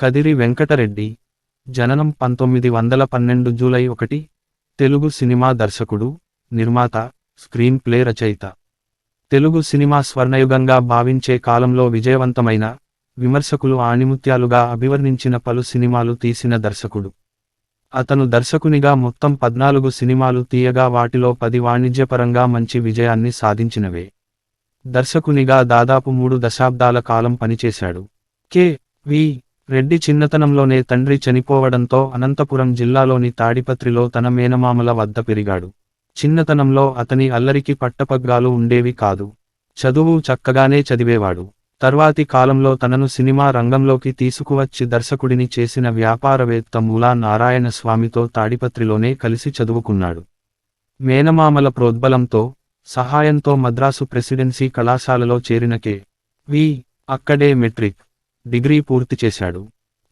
కదిరి వెంకటరెడ్డి జననం 1912 July 1, Telugu cinema దర్శకుడు, నిర్మాత, స్క్రీన్ ప్లే రచయిత. తెలుగు సినిమా స్వర్ణయుగంగా భావించే కాలంలో విజయవంతమైన, విమర్శకులు ఆణిముత్యాలుగా అభివర్ణించిన పలు సినిమాలు తీసిన దర్శకుడు. అతను దర్శకునిగా మొత్తం 14 సినిమాలు తీయగా వాటిలో 10 వాణిజ్యపరంగా మంచి విజయాన్ని సాధించినవే. దర్శకునిగా దాదాపు 3 దశాబ్దాల కాలం పనిచేశాడు. కె.వి. రెడ్డి చిన్నతనంలోనే తండ్రి చనిపోవడంతో అనంతపురం జిల్లాలోని తాడిపత్రిలో తన మేనమామల వద్ద పెరిగాడు. చిన్నతనంలో అతని అల్లరికి పట్టపగ్గాలు ఉండేవి కాదు. చదువు చక్కగానే చదివేవాడు. తర్వాతి కాలంలో తనను సినిమా రంగంలోకి తీసుకువచ్చి దర్శకుడిని చేసిన వ్యాపారవేత్త మూలా నారాయణ స్వామితో తాడిపత్రిలోనే కలిసి చదువుకున్నాడు. మేనమామల ప్రోద్బలంతో, సహాయంతో మద్రాసు ప్రెసిడెన్సీ కళాశాలలో చేరిన కె.వి. అక్కడే మెట్రిక్ డిగ్రీ పూర్తి చేశాడు.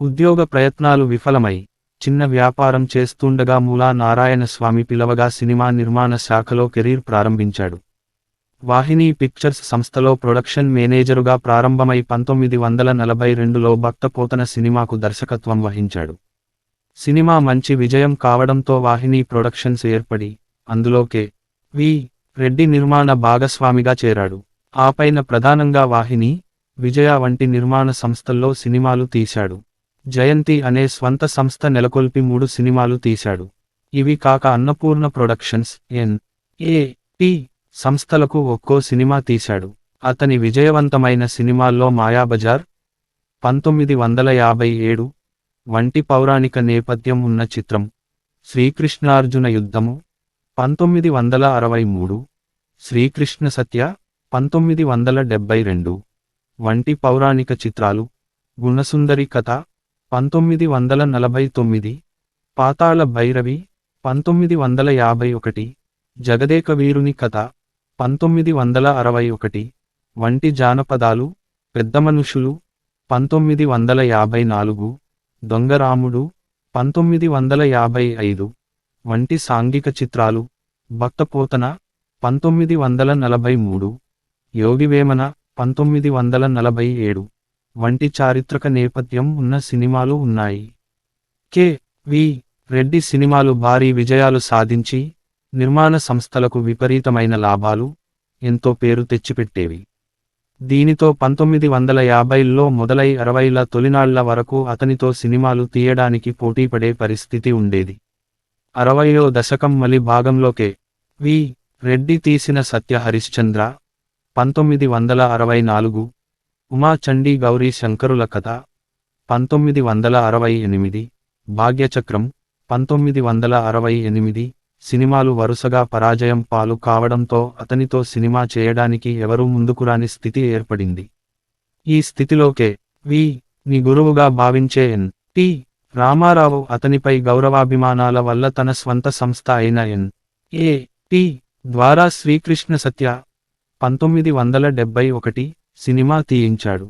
ఉద్యోగ ప్రయత్నాలు విఫలమై, చిన్న వ్యాపారం చేస్తుండగా మూలా నారాయణ స్వామి పిలవగా సినిమా నిర్మాణ శాఖలో కెరీర్ ప్రారంభించాడు. వాహిని పిక్చర్స్ సంస్థలో ప్రొడక్షన్ మేనేజరుగా ప్రారంభమై 1942లో భక్తపోతన సినిమాకు దర్శకత్వం వహించాడు. సినిమా మంచి విజయం కావడంతో వాహిని ప్రొడక్షన్స్ ఏర్పడి, అందులో కె.వి. రెడ్డి నిర్మాణ భాగస్వామిగా చేరాడు. ఆపైన ప్రధానంగా వాహిని, విజయ వంటి నిర్మాణ సంస్థల్లో సినిమాలు తీశాడు. జయంతి అనే స్వంత సంస్థ నెలకొల్పి 3 సినిమాలు తీశాడు. ఇవి కాక అన్నపూర్ణ ప్రొడక్షన్స్, ఎన్.ఏ.టి. సంస్థలకు ఒక్కో సినిమా తీశాడు. అతని విజయవంతమైన సినిమాల్లో మాయాబజార్ 1957 వంటి పౌరాణిక నేపథ్యం ఉన్న చిత్రం, శ్రీకృష్ణార్జున యుద్ధము 1963, శ్రీకృష్ణ సత్య 1972 వంటి పౌరాణిక చిత్రాలు, గుణసుందరి కథ 1949, పాతాళ భైరవి 1951, జగదేక వీరుని కథ 1961 వంటి జానపదాలు, పెద్దమనుషులు 1954, దొంగరాముడు 1955 వంటి సాంఘిక చిత్రాలు, భక్తపోతన 1943, యోగివేమన 1947 వంటి చారిత్రక నేపథ్యం ఉన్న సినిమాలు ఉన్నాయి. కె.వి. రెడ్డి సినిమాలు భారీ విజయాలు సాధించి, నిర్మాణ సంస్థలకు విపరీతమైన లాభాలు, ఎంతో పేరు తెచ్చిపెట్టేవి. దీనితో 1950ల్లో మొదలై 60ల తొలినాళ్ల వరకు అతనితో సినిమాలు తీయడానికి పోటీపడే పరిస్థితి ఉండేది. 60వ దశకం మలి భాగంలో కె.వి. రెడ్డి తీసిన సత్య హరిశ్చంద్ర 1964, ఉమా చండీ గౌరీ శంకరుల కథ 1968, భాగ్యచక్రం 1968 సినిమాలు వరుసగా పరాజయం పాలు కావడంతో అతనితో సినిమా చేయడానికి ఎవరూ ముందుకురాని స్థితి ఏర్పడింది. ఈ స్థితిలో కె.వి. ని గురువుగా భావించే ఎన్.టి. రామారావు అతనిపై గౌరవాభిమానాల వల్ల తన స్వంత సంస్థ అయిన ఎన్.ఏ.టి. ద్వారా శ్రీకృష్ణ సత్య 1971 సినిమా తీయించాడు.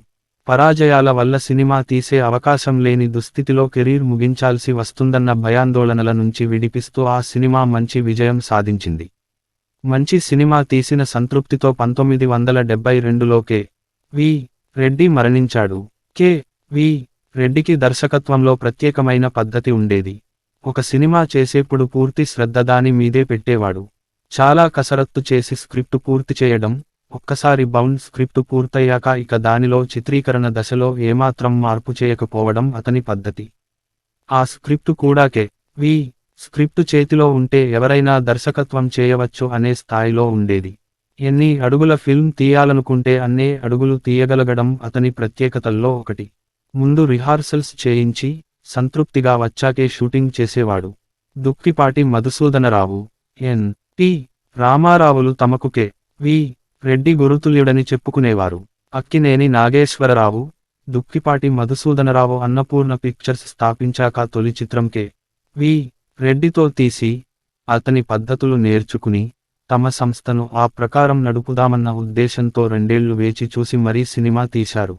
పరాజయాల వల్ల సినిమా తీసే అవకాశం లేని దుస్థితిలో కెరీర్ ముగించాల్సి వస్తుందన్న భయాందోళనల నుంచి విడిపిస్తూ ఆ సినిమా మంచి విజయం సాధించింది. మంచి సినిమా తీసిన సంతృప్తితో 1972లో కె.వి. రెడ్డి మరణించాడు. కె.వి. రెడ్డికి దర్శకత్వంలో ప్రత్యేకమైన పద్ధతి ఉండేది. ఒక సినిమా చేసేప్పుడు పూర్తి శ్రద్ధ దాని మీదే పెట్టేవాడు. చాలా కసరత్తు చేసి స్క్రిప్టు పూర్తి చేయడం, ఒక్కసారి బౌండ్ స్క్రిప్టు పూర్తయ్యాక ఇక దానిలో చిత్రీకరణ దశలో ఏమాత్రం మార్పు చేయకపోవడం అతని పద్ధతి. ఆ స్క్రిప్టు కూడా కె.వి. స్క్రిప్టు చేతిలో ఉంటే ఎవరైనా దర్శకత్వం చేయవచ్చు అనే స్థాయిలో ఉండేది. ఎన్ని అడుగుల ఫిల్మ్ తీయాలనుకుంటే అన్నే అడుగులు తీయగలగడం అతని ప్రత్యేకతల్లో ఒకటి. ముందు రిహార్సల్స్ చేయించి, సంతృప్తిగా వచ్చాకే షూటింగ్ చేసేవాడు. దుక్కిపాటి మధుసూదనరావు, ఎన్.టి. రామారావులు తమకు కె.వి. రెడ్డి గురుతుల్యుడని చెప్పుకునేవారు. అక్కినేని నాగేశ్వరరావు, దుక్కిపాటి మధుసూదనరావు అన్నపూర్ణ పిక్చర్స్ స్థాపించాక తొలి చిత్రం కె.వి. రెడ్డితో తీసి, అతని పద్ధతులు నేర్చుకుని, తమ సంస్థను ఆ ప్రకారం నడుపుదామన్న ఉద్దేశంతో 2 ఏళ్లు వేచి చూసి మరీ సినిమా తీశారు.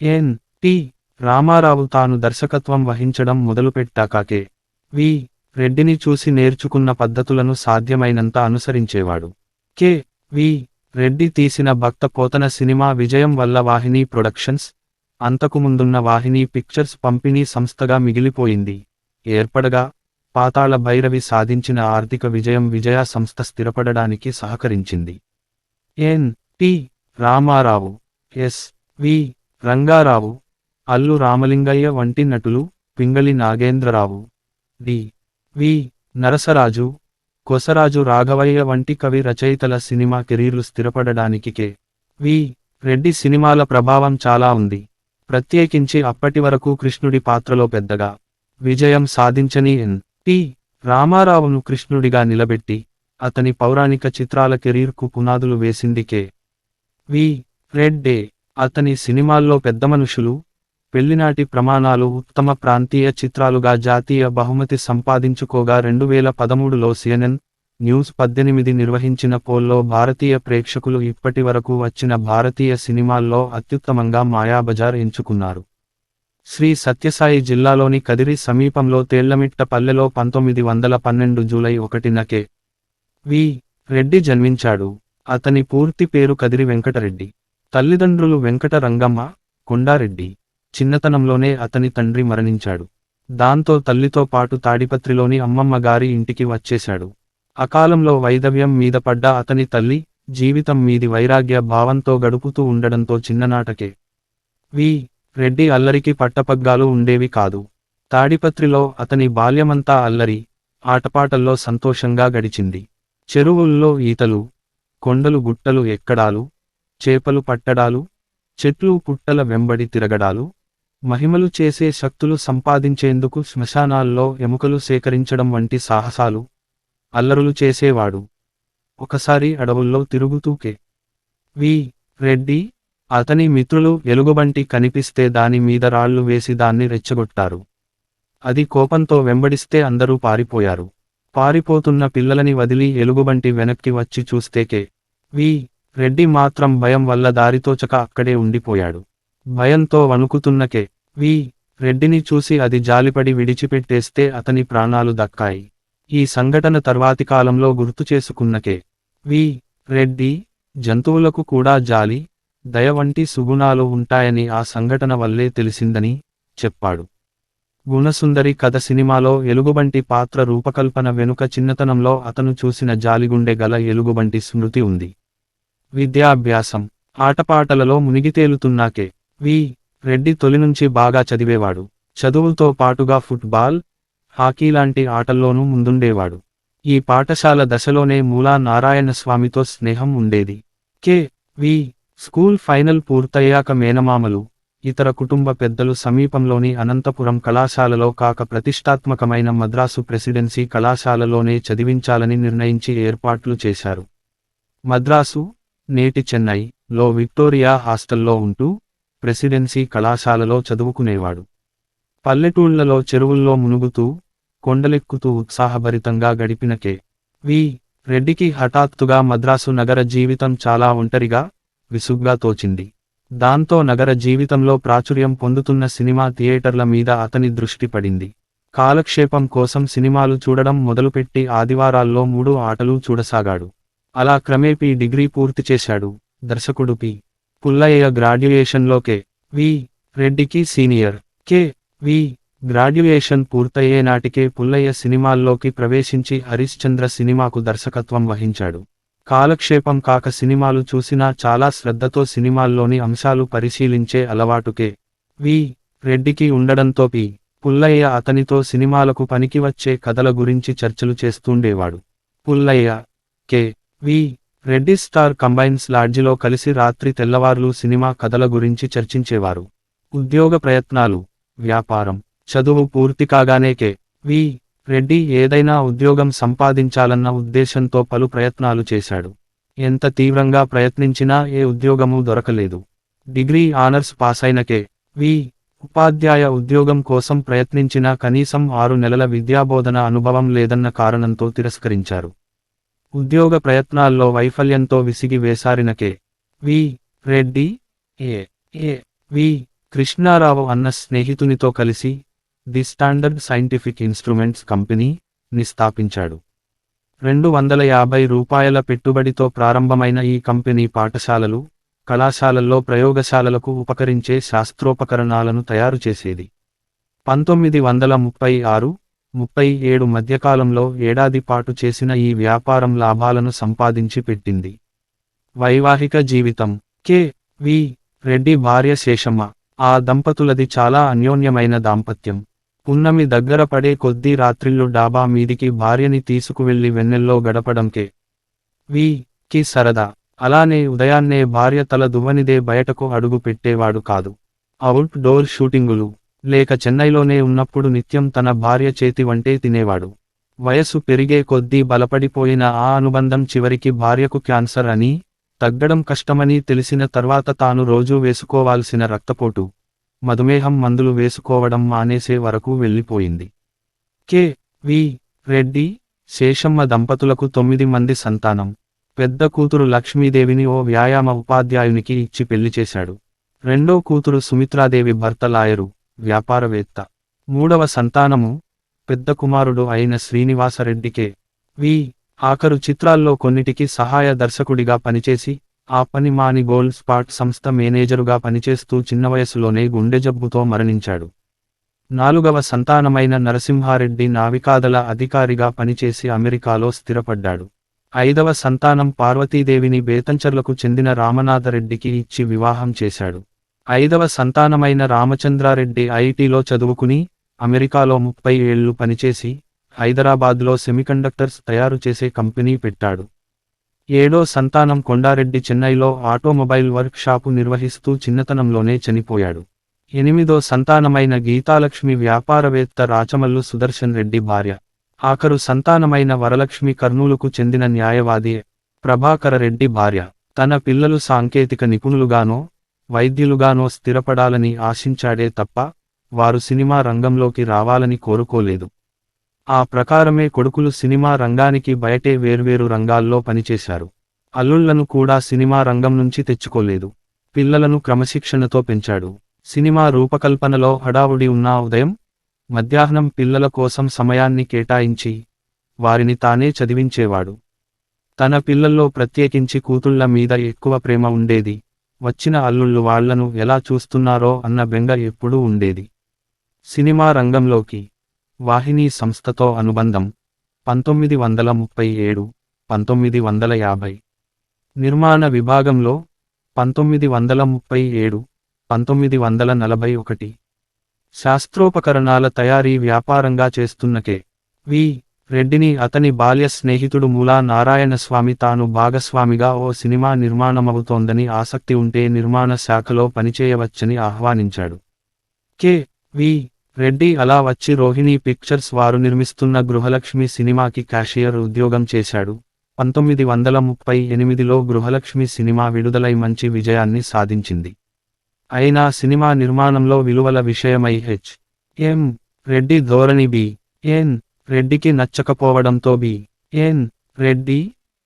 ఎన్.టి. రామారావు తాను దర్శకత్వం వహించడం మొదలుపెట్టాక కె.వి. రెడ్డిని చూసి నేర్చుకున్న పద్ధతులను సాధ్యమైనంత అనుసరించేవాడు. కె.వి. రెడ్డి తీసిన భక్తపోతన సినిమా విజయం వల్ల వాహిని ప్రొడక్షన్స్, అంతకుముందున్న వాహిని పిక్చర్స్ పంపిణీ సంస్థగా మిగిలిపోయింది. ఏర్పడగా పాతాళ భైరవి సాధించిన ఆర్థిక విజయం విజయ సంస్థ స్థిరపడడానికి సహకరించింది. ఎన్.టి. రామారావు, ఎస్.వి. రంగారావు, అల్లు రామలింగయ్య వంటి నటులు, పింగళి నాగేంద్రరావు, డి.వి. నరసరాజు, కొసరాజు రాఘవయ్య వంటి కవి రచయితల సినిమా కెరీర్లు స్థిరపడడానికి కె.వి. రెడ్డి సినిమాల ప్రభావం చాలా ఉంది. ప్రత్యేకించి అప్పటి వరకు కృష్ణుడి పాత్రలో పెద్దగా విజయం సాధించని ఎన్.టి. రామారావును కృష్ణుడిగా నిలబెట్టి అతని పౌరాణిక చిత్రాల కెరీర్కు పునాదులు వేసింది కె.వి. రెడ్డే. అతని సినిమాల్లో పెద్దమనుషులు, పెళ్లినాటి ప్రమాణాలు ఉత్తమ ప్రాంతీయ చిత్రాలుగా జాతీయ బహుమతి సంపాదించుకోగా 2013లో సిఎన్ఎన్ న్యూస్ 18 నిర్వహించిన పోల్లో భారతీయ ప్రేక్షకులు ఇప్పటి వరకు వచ్చిన భారతీయ సినిమాల్లో అత్యుత్తమంగా మాయాబజార్ ఎంచుకున్నారు. శ్రీ సత్యసాయి జిల్లాలోని కదిరి సమీపంలో తేళ్లమిట్ట పల్లెలో 1912 జూలై 1న కె.వి. రెడ్డి జన్మించాడు. అతని పూర్తి పేరు కదిరి వెంకటరెడ్డి. తల్లిదండ్రులు వెంకట రంగమ్మ, కొండారెడ్డి. చిన్నతనంలోనే అతని తండ్రి మరణించాడు. దాంతో తల్లితో పాటు తాడిపత్రిలోని అమ్మమ్మ గారి ఇంటికి వచ్చేశాడు. అకాలంలో వైధవ్యం మీద పడ్డ అతని తల్లి, జీవితం మీది వైరాగ్య భావంతో గడుపుతూ ఉండడంతో చిన్ననాట కె.వి. రెడ్డి అల్లరికి పట్టపగ్గాలు ఉండేవి కాదు. తాడిపత్రిలో అతని బాల్యమంతా అల్లరి, ఆటపాటల్లో సంతోషంగా గడిచింది. చెరువుల్లో ఈతలు, కొండలు గుట్టలు ఎక్కడాలు, చేపలు పట్టడాలు, చెట్లు పుట్టల వెంబడి తిరగడాలు, మహిమలు చేసే శక్తులు సంపాదించేందుకు శ్మశానాల్లో ఎముకలు సేకరించడం వంటి సాహసాలు, అల్లరులు చేసేవాడు. ఒకసారి అడవుల్లో తిరుగుతూ కె.వి. రెడ్డి, అతని మిత్రులు ఎలుగుబంటి కనిపిస్తే దాని మీద రాళ్లు వేసి దాన్ని రెచ్చగొట్టారు. అది కోపంతో వెంబడిస్తే అందరూ పారిపోయారు. పారిపోతున్న పిల్లలని వదిలి ఎలుగుబంటి వెనక్కి వచ్చి చూస్తే కె.వి. రెడ్డి మాత్రం భయం వల్ల దారితోచక అక్కడే ఉండిపోయాడు. భయంతో వణుకుతున్న కె.వి. రెడ్డిని చూసి అది జాలిపడి విడిచిపెట్టేస్తే అతని ప్రాణాలు దక్కాయి. ఈ సంఘటన తర్వాతి కాలంలో గుర్తు చేసుకున్న కె.వి. రెడ్డి, జంతువులకు కూడా జాలి, దయ వంటి సుగుణాలు ఉంటాయని ఆ సంఘటన వల్లే తెలిసిందని చెప్పాడు. గుణసుందరి కథ సినిమాలో ఎలుగుబంటి పాత్ర రూపకల్పన వెనుక చిన్నతనంలో అతను చూసిన జాలిగుండె గల ఎలుగుబంటి స్మృతి ఉంది. విద్యాభ్యాసం, ఆటపాటలలో మునిగితేలుతున్న కె.వి. రెడ్డి తొలినుంచి బాగా చదివేవాడు. చదువుతో పాటుగా ఫుట్బాల్, హాకీలాంటి ఆటల్లోనూ ముందుండేవాడు. ఈ పాఠశాల దశలోనే మూలా నారాయణస్వామితో స్నేహం ఉండేది. కె.వి. స్కూల్ ఫైనల్ పూర్తయ్యాక మేనమామలు, ఇతర కుటుంబ పెద్దలు సమీపంలోని అనంతపురం కళాశాలలో కాక ప్రతిష్టాత్మకమైన మద్రాసు ప్రెసిడెన్సీ కళాశాలలోనే చదివించాలని నిర్ణయించి ఏర్పాట్లు చేశారు. మద్రాసు, నేటి చెన్నై లో విక్టోరియా హాస్టల్లో ఉంటూ ప్రెసిడెన్సీ కళాశాలలో చదువుకునేవాడు. పల్లెటూళ్లలో చెరువుల్లో మునుగుతూ, కొండలెక్కుతూ ఉత్సాహభరితంగా గడిపిన కె.వి. రెడ్డికి హఠాత్తుగా మద్రాసు నగర జీవితం చాలా ఒంటరిగా, విసుగ్గా తోచింది. దాంతో నగర జీవితంలో ప్రాచుర్యం పొందుతున్న సినిమా థియేటర్ల మీద అతని దృష్టి పడింది. కాలక్షేపం కోసం సినిమాలు చూడడం మొదలుపెట్టి ఆదివారాల్లో 3 ఆటలు చూడసాగాడు. అలా క్రమేపీ డిగ్రీ పూర్తి చేశాడు. దర్శకుడు పి. పుల్లయ్య గ్రాడ్యుయేషన్లో కె.వి. రెడ్డికి సీనియర్. కె.వి. గ్రాడ్యుయేషన్ పూర్తయ్యే నాటికే పుల్లయ్య సినిమాల్లోకి ప్రవేశించి హరిశ్చంద్ర సినిమాకు దర్శకత్వం వహించాడు. కాలక్షేపం కాక సినిమాలు చూసినా చాలా శ్రద్ధతో సినిమాల్లోని అంశాలు పరిశీలించే అలవాటు కె.వి. రెడ్డికి ఉండడంతో పి. పుల్లయ్య అతనితో సినిమాలకు పనికివచ్చే కథల గురించి చర్చలు చేస్తుండేవాడు. పుల్లయ్య, కె.వి. రెడ్డి స్టార్ కంబైన్స్ లాడ్జిలో కలిసి రాత్రి తెల్లవార్లు సినిమా కథల గురించి చర్చించేవారు. ఉద్యోగ ప్రయత్నాలు, వ్యాపారం, చదువు పూర్తి కాగానే కె.వి. రెడ్డి ఏదైనా ఉద్యోగం సంపాదించాలన్న ఉద్దేశంతో పలు ప్రయత్నాలు చేశాడు. ఎంత తీవ్రంగా ప్రయత్నించినా ఏ ఉద్యోగమూ దొరకలేదు. డిగ్రీ ఆనర్స్ పాసైన కె.వి. ఉపాధ్యాయ ఉద్యోగం కోసం ప్రయత్నించినా కనీసం 6 నెలల విద్యాబోధన అనుభవం లేదన్న కారణంతో తిరస్కరించారు. ఉద్యోగ ప్రయత్నాల్లో వైఫల్యంతో విసిగి వేసారిన కె.వి. రెడ్డి ఎ.వి. కృష్ణారావు అన్న స్నేహితునితో కలిసి the standard scientific instruments company ని స్థాపించాడు. రూ. 250 పెట్టుబడితో ప్రారంభమైన ఈ కంపెనీ పాఠశాలలు, కళాశాలల్లో ప్రయోగశాలలకు ఉపకరించే శాస్త్రోపకరణాలను తయారు చేసేది. 1936-37 మధ్యకాలంలో ఏడాది పాటు చేసిన ఈ వ్యాపారం లాభాలను సంపాదించి పెట్టింది. వైవాహిక జీవితం కె.వి. రెడ్డి భార్య శేషమ్మ. ఆ దంపతులది చాలా అన్యోన్యమైన దాంపత్యం. పున్నమి దగ్గర పడే కొద్దీ రాత్రిళ్ళు డాబా మీదికి భార్యని తీసుకువెళ్లి వెన్నెల్లో గడపడం కె.వి.కి సరదా. అలానే ఉదయాన్నే భార్య తల దువ్వనిదే బయటకు అడుగు పెట్టేవాడు కాదు. అవుట్ డోర్ షూటింగులు లేక చెన్నైలోనే ఉన్నప్పుడు నిత్యం తన భార్య చేతి వంటే తినేవాడు. వయసు పెరిగే కొద్దీ బలపడిపోయిన ఆ అనుబంధం చివరికి భార్యకు క్యాన్సర్ అని, తగ్గడం కష్టమని తెలిసిన తర్వాత తాను రోజూ వేసుకోవాల్సిన రక్తపోటు, మధుమేహం మందులు వేసుకోవడం మానేసే వరకు వెళ్ళిపోయింది. కె.వి. రెడ్డి, శేషమ్మ దంపతులకు 9 మంది సంతానం. పెద్ద కూతురు లక్ష్మీదేవిని ఓ వ్యాయామ ఉపాధ్యాయునికి ఇచ్చి పెళ్లి చేశాడు. రెండో కూతురు సుమిత్రాదేవి భర్త లాయరు, వ్యాపారవేత్త. మూడవ సంతానము, పెద్ద కుమారుడు అయిన శ్రీనివాసరెడ్డి కె.వి. ఆఖరు చిత్రాల్లో కొన్నిటికి సహాయ దర్శకుడిగా పనిచేసి, ఆ పని మాని గోల్డ్ స్పాట్ సంస్థ మేనేజరుగా పనిచేస్తూ చిన్న వయసులోనే గుండెజబ్బుతో మరణించాడు. నాలుగవ సంతానమైన నరసింహారెడ్డి నావికాదళ అధికారిగా పనిచేసి అమెరికాలో స్థిరపడ్డాడు. ఐదవ సంతానం పార్వతీదేవిని బేతంచర్లకు చెందిన రామనాథరెడ్డికి ఇచ్చి వివాహం చేశాడు. ఐదవ సంతానమైన రామచంద్రారెడ్డి ఐఐటిలో చదువుకుని, అమెరికాలో 30 ఏళ్లు పనిచేసి, హైదరాబాద్లో సెమీకండక్టర్స్ తయారు చేసే కంపెనీ పెట్టాడు. ఏడో సంతానం కొండారెడ్డి చెన్నైలో ఆటోమొబైల్ వర్క్ షాపు నిర్వహిస్తూ చిన్నతనంలోనే చనిపోయాడు. ఎనిమిదో సంతానమైన గీతాలక్ష్మి వ్యాపారవేత్త రాచమల్లు సుదర్శన్ రెడ్డి భార్య. ఆఖరు సంతానమైన వరలక్ష్మి కర్నూలుకు చెందిన న్యాయవాది ప్రభాకర రెడ్డి భార్య. తన పిల్లలు సాంకేతిక నిపుణులుగానో, వైద్యులుగానో స్థిరపడాలని ఆశించాడే తప్ప, వారు సినిమా రంగంలోకి రావాలని కోరుకోలేదు. ఆ ప్రకారమే కొడుకులు సినిమా రంగానికి బయటే వేర్వేరు రంగాల్లో పనిచేశారు. అల్లుళ్లను కూడా సినిమా రంగం నుంచి తెచ్చుకోలేదు. పిల్లలను క్రమశిక్షణతో పెంచాడు. సినిమా రూపకల్పనలో హడావుడి ఉన్నా ఉదయం, మధ్యాహ్నం పిల్లల కోసం సమయాన్ని కేటాయించి, వారిని తానే చదివించేవాడు. తన పిల్లల్లో ప్రత్యేకించి కూతుళ్ల మీద ఎక్కువ ప్రేమ ఉండేది. వచ్చిన అల్లుళ్ళు వాళ్లను ఎలా చూస్తున్నారో అన్న బెంగ ఎప్పుడూ ఉండేది. సినిమా రంగంలోకి వాహినీ సంస్థతో అనుబంధం 1937, 1950. నిర్మాణ విభాగంలో 1937, 1941. శాస్త్రోపకరణాల తయారీ వ్యాపారంగా చేస్తున్న కె.వి. రెడ్డిని అతని బాల్య స్నేహితుడు మూలా నారాయణస్వామి తాను భాగస్వామిగా ఓ సినిమా నిర్మాణమవుతోందని ఆసక్తి ఉంటే నిర్మాణ శాఖలో పనిచేయవచ్చని ఆహ్వానించాడు. కె.వి. రెడ్డి అలా వచ్చి రోహిణీ పిక్చర్స్ వారు నిర్మిస్తున్న గృహలక్ష్మి సినిమాకి క్యాషియర్ ఉద్యోగం చేశాడు. 1938లో గృహలక్ష్మి సినిమా విడుదలై మంచి విజయాన్ని సాధించింది. అయినా సినిమా నిర్మాణంలో విలువల విషయమై హెచ్.ఎం. రెడ్డి ధోరణి బి.ఎన్. రెడ్డికి నచ్చకపోవడంతో బి.ఎన్. రెడ్డి,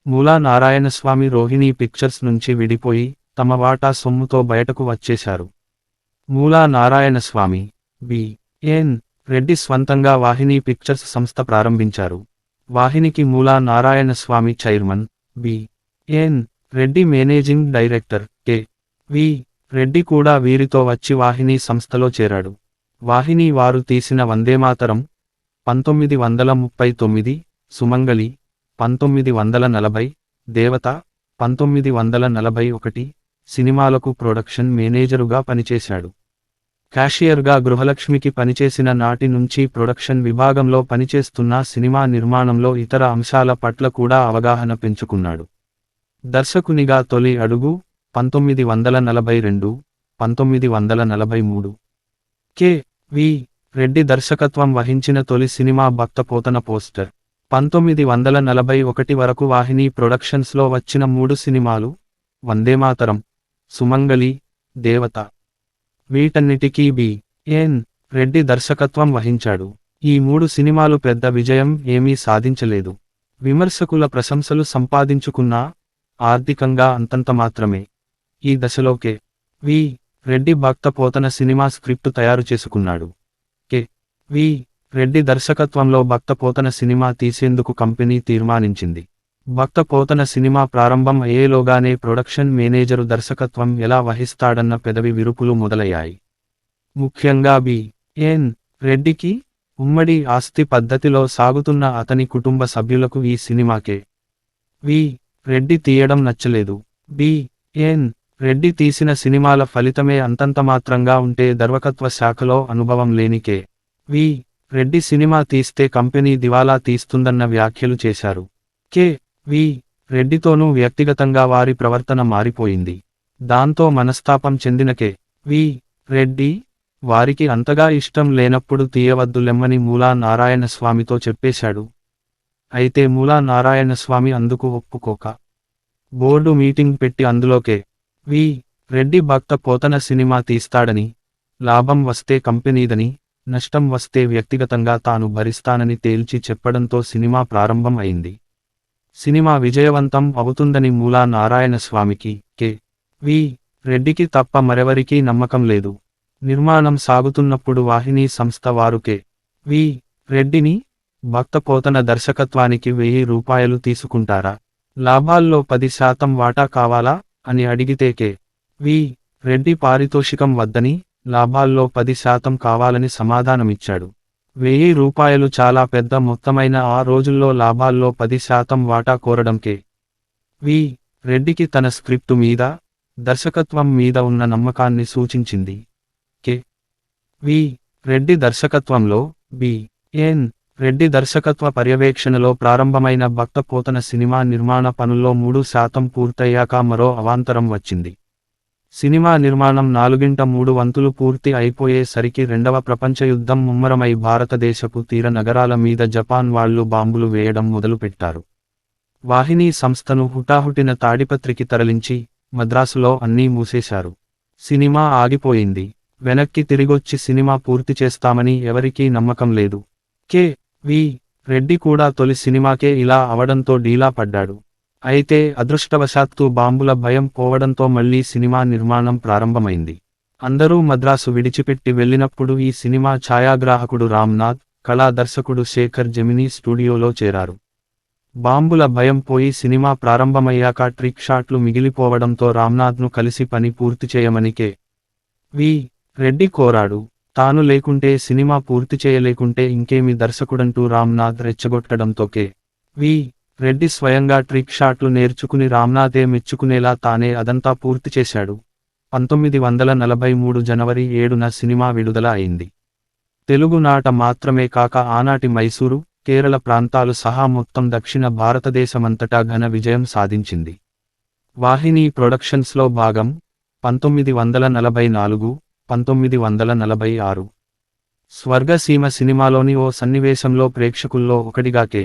మూలా నారాయణస్వామి రోహిణీ పిక్చర్స్ నుంచి విడిపోయి, తమ వాటా సొమ్ముతో బయటకు వచ్చేశారు. మూలా నారాయణస్వామి, బి.ఎన్. రెడ్డి స్వంతంగా వాహినీ పిక్చర్స్ సంస్థ ప్రారంభించారు. వాహినికి Moola Narayanaswamy chairman, BN. Reddy managing director. KV. Reddy కూడా వీరితో వచ్చి వాహినీ సంస్థలో చేరాడు. వాహిని వారు తీసిన వందేమాతరం 1939, సుమంగళి 1940, దేవత 1941 సినిమాలకు ప్రొడక్షన్ మేనేజరుగా పనిచేశాడు. క్యాషియర్గా గృహలక్ష్మికి పనిచేసిన నాటి నుంచి ప్రొడక్షన్ విభాగంలో పనిచేస్తున్న సినిమా నిర్మాణంలో ఇతర అంశాల పట్ల కూడా అవగాహన పెంచుకున్నాడు. దర్శకునిగా తొలి అడుగు 1942, 1943. కె.వి. రెడ్డి దర్శకత్వం వహించిన తొలి సినిమా భక్తపోతన పోస్టర్. 1941 వరకు వాహిని ప్రొడక్షన్స్లో వచ్చిన 3 సినిమాలు వందేమాతరం, సుమంగళి, దేవత. వీటన్నిటికీ బి.ఎన్. రెడ్డి దర్శకత్వం వహించాడు. ఈ 3 సినిమాలు పెద్ద విజయం ఏమీ సాధించలేదు. విమర్శకుల ప్రశంసలు సంపాదించుకున్నా, ఆర్థికంగా అంతంత మాత్రమే. ఈ దశలో కె.వి. రెడ్డి భక్తపోతన సినిమా స్క్రిప్టు తయారు చేసుకున్నాడు. కె.వి. రెడ్డి దర్శకత్వంలో భక్తపోతన సినిమా తీసేందుకు కంపెనీ తీర్మానించింది. భక్త పోతన సినిమా ప్రారంభం అయ్యేలోగానే ప్రొడక్షన్ మేనేజరు దర్శకత్వం ఎలా వహిస్తాడన్న పెదవి విరుపులు మొదలయ్యాయి. ముఖ్యంగా బి.ఎన్. రెడ్డికి ఉమ్మడి ఆస్తి పద్ధతిలో సాగుతున్న అతని కుటుంబ సభ్యులకు ఈ సినిమాకే వి. రెడ్డి తీయడం నచ్చలేదు. బి.ఎన్. రెడ్డి తీసిన సినిమాల ఫలితమే అంతంతమాత్రంగా ఉంటే దర్శకత్వ శాఖలో అనుభవం లేని కె. వి. రెడ్డి సినిమా తీస్తే కంపెనీ దివాలా తీస్తుందన్న వ్యాఖ్యలు చేశారు. కె. వి. రెడ్డితోనూ వ్యక్తిగతంగా వారి ప్రవర్తన మారిపోయింది. దాంతో మనస్తాపం చెందిన కె. వి. రెడ్డి వారికి అంతగా ఇష్టం లేనప్పుడు తీయవద్దులెమ్మని మూలా నారాయణస్వామితో చెప్పేశాడు. అయితే మూలా నారాయణస్వామి అందుకు ఒప్పుకోక బోర్డు మీటింగ్ పెట్టి అందులో కె. వి. రెడ్డి భక్త పోతన సినిమా తీస్తాడని, లాభం వస్తే కంపెనీదని, నష్టం వస్తే వ్యక్తిగతంగా తాను భరిస్తానని తేల్చి చెప్పడంతో సినిమా ప్రారంభం అయింది. సినిమా విజయవంతం అవుతుందని మూలా నారాయణస్వామికి, కె. వి. రెడ్డికి తప్ప మరెవరికీ నమ్మకం లేదు. నిర్మాణం సాగుతున్నప్పుడు వాహినీ సంస్థ వారు కె. వి. రెడ్డిని భక్త పోతన దర్శకత్వానికి ₹1000 తీసుకుంటారా, లాభాల్లో 10% వాటా కావాలా అని అడిగితే కె. వి. రెడ్డి పారితోషికం వద్దని, లాభాల్లో 10% కావాలని సమాధానమిచ్చాడు. ₹1000 చాలా పెద్ద మొత్తమైన ఆ రోజుల్లో లాభాల్లో 10% వాటా కోరడం కె. వి. రెడ్డికి తన స్క్రిప్టు మీద, దర్శకత్వం మీద ఉన్న నమ్మకాన్ని సూచించింది. కె. వి. రెడ్డి దర్శకత్వంలో, బి.ఎన్. రెడ్డి దర్శకత్వ పర్యవేక్షణలో ప్రారంభమైన భక్త పోతన సినిమా నిర్మాణ పనుల్లో 3% పూర్తయ్యాక మరో అవాంతరం వచ్చింది. సినిమా నిర్మాణం 3/4 పూర్తి అయిపోయేసరికి రెండవ ప్రపంచ యుద్ధం ముమ్మరమై భారతదేశపు తీర నగరాల మీద జపాన్ వాళ్లు బాంబులు వేయడం మొదలుపెట్టారు. వాహినీ సంస్థను హుటాహుటిన తాడిపత్రికి తరలించి, మద్రాసులో అన్నీ మూసేశారు. సినిమా ఆగిపోయింది. వెనక్కి తిరిగొచ్చి సినిమా పూర్తి చేస్తామని ఎవరికీ నమ్మకం లేదు. కె. వి. రెడ్డి కూడా తొలి సినిమాకే ఇలా అవడంతో డీలా పడ్డాడు. అయితే అదృష్టవశాత్తు బాంబుల భయం పోవడంతో మళ్లీ సినిమా నిర్మాణం ప్రారంభమైంది. అందరూ మద్రాసు విడిచిపెట్టి వెళ్ళినప్పుడు ఈ సినిమా ఛాయాగ్రాహకుడు రామ్నాథ్, కళా దర్శకుడు శేఖర్ జెమినీ స్టూడియోలో చేరారు. బాంబుల భయం పోయి సినిమా ప్రారంభమయ్యాక ట్రిక్ షాట్లు మిగిలిపోవడంతో రామ్నాథ్ను కలిసి పని పూర్తి చేయమని కె. వి. రెడ్డి కోరాడు. తాను లేకుంటే సినిమా పూర్తి చేయలేకుంటే ఇంకేమి దర్శకుడంటూ రామ్నాథ్ రెచ్చగొట్టడంతో కె. వి. రెడ్డి స్వయంగా ట్రిక్ షాట్లు నేర్చుకుని రామ్నాథే మెచ్చుకునేలా తానే అదంతా పూర్తి చేశాడు. 1943 జనవరి 7న సినిమా విడుదల అయింది. తెలుగునాట మాత్రమే కాక ఆనాటి మైసూరు, కేరళ ప్రాంతాలు సహా మొత్తం దక్షిణ భారతదేశమంతటా ఘన విజయం సాధించింది. వాహినీ ప్రొడక్షన్స్లో భాగం 1944, 1946. స్వర్గసీమ సినిమాలోని ఓ సన్నివేశంలో ప్రేక్షకుల్లో ఒకటిగా కె.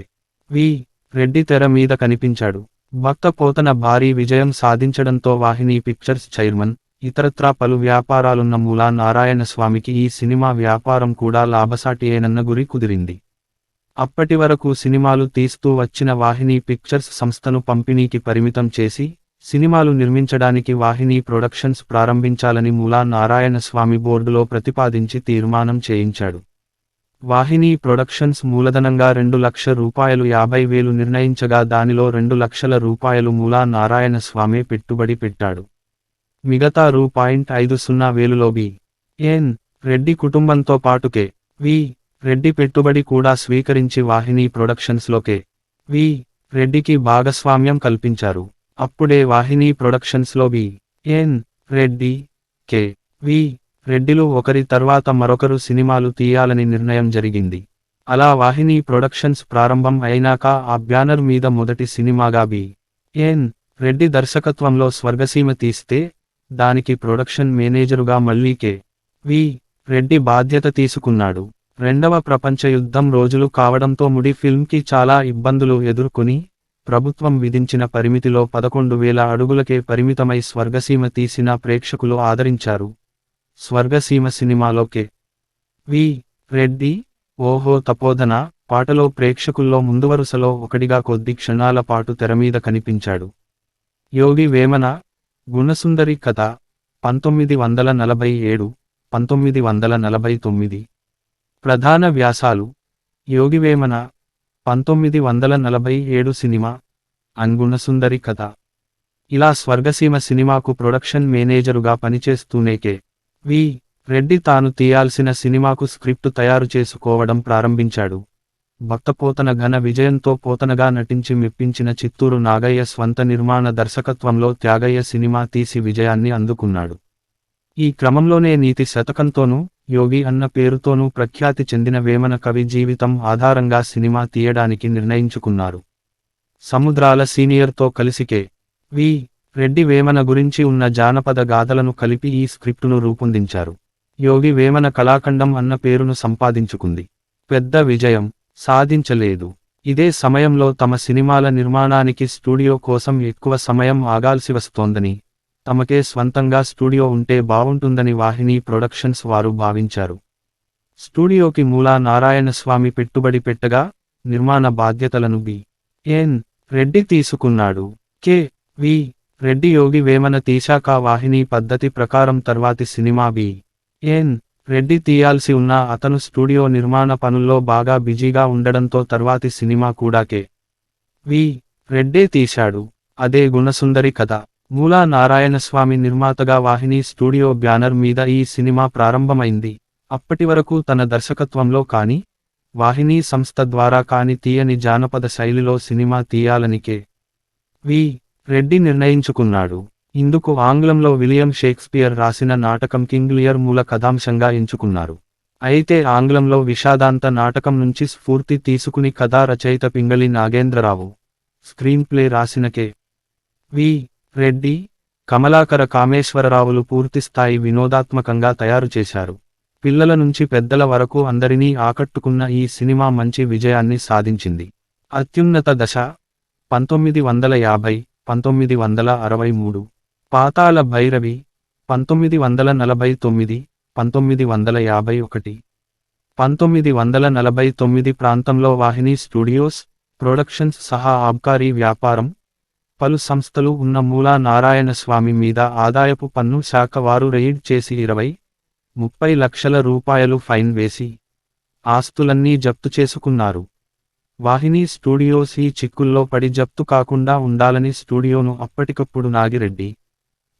వి. రెడ్డి తెర మీద కనిపించాడు. భక్త పోతన భారీ విజయం సాధించడంతో వాహినీ పిక్చర్స్ చైర్మన్, ఇతరత్రా పలు వ్యాపారాలున్న మూలా నారాయణస్వామికి ఈ సినిమా వ్యాపారం కూడా లాభసాటియేనన్న గురి కుదిరింది. అప్పటివరకు సినిమాలు తీస్తూ వచ్చిన వాహినీ పిక్చర్స్ సంస్థను పంపిణీకి పరిమితం చేసి, సినిమాలు నిర్మించడానికి వాహినీ ప్రొడక్షన్స్ ప్రారంభించాలని మూలా నారాయణస్వామి బోర్డులో ప్రతిపాదించి తీర్మానం చేయించాడు. వాహినీ ప్రొడక్షన్స్ మూలధనంగా ₹2,50,000 నిర్ణయించగా దానిలో ₹2,00,000 మూలా నారాయణస్వామే పెట్టుబడి పెట్టాడు. మిగతా ₹5,00,000లో బి.ఎన్. రెడ్డి కుటుంబంతో పాటు కె. వి. రెడ్డి పెట్టుబడి కూడా స్వీకరించి వాహినీ ప్రొడక్షన్స్లో కె. వి. రెడ్డికి భాగస్వామ్యం కల్పించారు. అప్పుడే వాహినీ ప్రొడక్షన్స్లో బి.ఎన్. రెడ్డి, కె. వి. రెడ్డిలు ఒకరి తర్వాత మరొకరు సినిమాలు తీయాలని నిర్ణయం జరిగింది. అలా వాహినీ ప్రొడక్షన్స్ ప్రారంభం అయినాక ఆ బ్యానర్ మీద మొదటి సినిమాగా బి.ఎన్. రెడ్డి దర్శకత్వంలో స్వర్గసీమ తీస్తే, దానికి ప్రొడక్షన్ మేనేజరుగా మళ్లీ కె. వి. రెడ్డి బాధ్యత తీసుకున్నాడు. రెండవ ప్రపంచ యుద్ధం రోజులు కావడంతో ముడి ఫిల్మ్కి చాలా ఇబ్బందులు ఎదుర్కొని, ప్రభుత్వం విధించిన పరిమితిలో 11,000 అడుగులకే పరిమితమై స్వర్గసీమ తీసినా ప్రేక్షకులు ఆదరించారు. స్వర్గసీమ సినిమాలో కె. వి. రెడ్డి, ఓహో తపోధన పాటలో ప్రేక్షకుల్లో ముందువరుసలో ఒకడిగా కొద్ది క్షణాల పాటు తెరమీద కనిపించాడు. యోగి వేమన, గుణసుందరి కథ 1947, 1949. ప్రధాన వ్యాసాలు యోగివేమన 1947 సినిమా, గుణసుందరి కథ. ఇలా స్వర్గసీమ సినిమాకు ప్రొడక్షన్ మేనేజరుగా పనిచేస్తూనే వి. రెడ్డి తాను తీయాల్సిన సినిమాకు స్క్రిప్టు తయారు చేసుకోవడం ప్రారంభించాడు. భక్తపోతన ఘన విజయంతో పోతనగా నటించి మెప్పించిన చిత్తూరు నాగయ్య స్వంత నిర్మాణ దర్శకత్వంలో త్యాగయ్య సినిమా తీసి విజయాన్ని అందుకున్నాడు. ఈ క్రమంలోనే నీతి శతకంతోనూ, యోగి అన్న పేరుతోనూ ప్రఖ్యాతి చెందిన వేమన కవి జీవితం ఆధారంగా సినిమా తీయడానికి నిర్ణయించుకున్నారు. సముద్రాల సీనియర్తో కలిసి వి. రెడ్డి వేమన గురించి ఉన్న జానపద గాథలను కలిపి ఈ స్క్రిప్టును రూపొందించారు. యోగి వేమన కళాఖండం అన్న పేరును సంపాదించుకుంది. పెద్ద విజయం సాధించలేదు. ఇదే సమయంలో తమ సినిమాల నిర్మాణానికి స్టూడియో కోసం ఎక్కువ సమయం ఆగాల్సి వస్తోందని, తమకే స్వంతంగా స్టూడియో ఉంటే బావుంటుందని వాహిని ప్రొడక్షన్స్ వారు భావించారు. స్టూడియోకి మూలా నారాయణస్వామి పెట్టుబడి పెట్టగా, నిర్మాణ బాధ్యతలను బి. ఎన్. రెడ్డి తీసుకున్నాడు. వి. రెడ్డి యోగి వేమన తీశాక వాహిని పద్ధతి ప్రకారం తర్వాతి సినిమా బి. ఎన్. రెడ్డి తీయాల్సి ఉన్నా అతను స్టూడియో నిర్మాణ పనుల్లో బాగా బిజీగా ఉండడంతో తర్వాతి సినిమా కూడా వి. రెడ్డే తీశాడు. అదే గుణసుందరి కథ. మూలా నారాయణస్వామి నిర్మాతగా వాహిని స్టూడియో బ్యానర్ మీద ఈ సినిమా ప్రారంభమైంది. అప్పటివరకు తన దర్శకత్వంలో కానీ, వాహిని సంస్థ ద్వారా కానీ తీయని జానపద శైలిలో సినిమా తీయాలని వి. రెడ్డి నిర్ణయించుకున్నాడు. ఇందుకు ఆంగ్లంలో విలియం షేక్స్పియర్ రాసిన నాటకం కింగ్ లియర్ మూల కథాంశంగా ఎంచుకున్నారు. అయితే ఆంగ్లంలో విషాదాంత నాటకం నుంచి స్ఫూర్తి తీసుకుని కథా రచయిత పింగళి నాగేంద్రరావు స్క్రీన్ ప్లే రాసిన వి. రెడ్డి, కమలాకర కామేశ్వరరావులు పూర్తిస్థాయి వినోదాత్మకంగా తయారు చేశారు. పిల్లల నుంచి పెద్దల వరకు అందరినీ ఆకట్టుకున్న ఈ సినిమా మంచి విజయాన్ని సాధించింది. అత్యున్నత దశ 1950, 1963, పాతాళ భైరవి 1949, 1951. 1949 ప్రాంతంలో వాహిని స్టూడియోస్, ప్రొడక్షన్స్ సహా ఆబ్కారీ వ్యాపారం, పలు సంస్థలు ఉన్న మూలా నారాయణస్వామి మీద ఆదాయపు పన్ను శాఖ వారు రెయిడ్ చేసి 20-30 లక్షల రూపాయలు ఫైన్ వేసి ఆస్తులన్నీ జప్తు చేసుకున్నారు. వాహిని స్టూడియోస్ ఈ చిక్కుల్లో పడి జప్తు కాకుండా ఉండాలని స్టూడియోను అప్పటికప్పుడు నాగిరెడ్డి,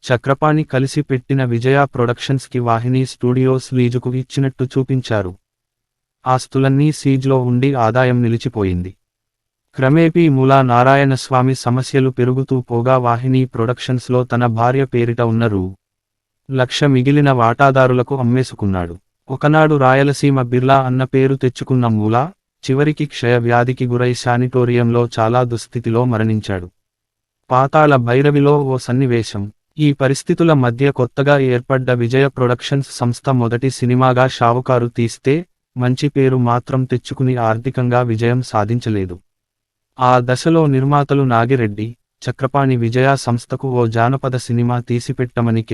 చక్రపాణి కలిసి పెట్టిన విజయ ప్రొడక్షన్స్కి వాహిని స్టూడియోస్ లీజుకు ఇచ్చినట్టు చూపించారు. ఆస్తులన్నీ సీజ్లో ఉండి ఆదాయం నిలిచిపోయింది. క్రమేపీ మూలా నారాయణస్వామి సమస్యలు పెరుగుతూ పోగా వాహిని ప్రొడక్షన్స్లో తన భార్య పేరిట ఉన్న రూ.1,00,000 మిగిలిన వాటాదారులకు అమ్మేసుకున్నాడు. ఒకనాడు రాయలసీమ బిర్లా అన్న పేరు తెచ్చుకున్న మూలా, చివరికి క్షయ వ్యాధికి గురై శానిటోరియంలో చాలా దుస్థితిలో మరణించాడు. పాతాళ భైరవిలో ఓ సన్నివేశం. ఈ పరిస్థితుల మధ్య కొత్తగా ఏర్పడ్డ విజయ ప్రొడక్షన్స్ సంస్థ మొదటి సినిమాగా షావుకారు తీస్తే, మంచి పేరు మాత్రం తెచ్చుకుని ఆర్థికంగా విజయం సాధించలేదు. ఆ దశలో నిర్మాతలు నాగిరెడ్డి, చక్రపాణి విజయ సంస్థకు ఓ జానపద సినిమా తీసిపెట్టమని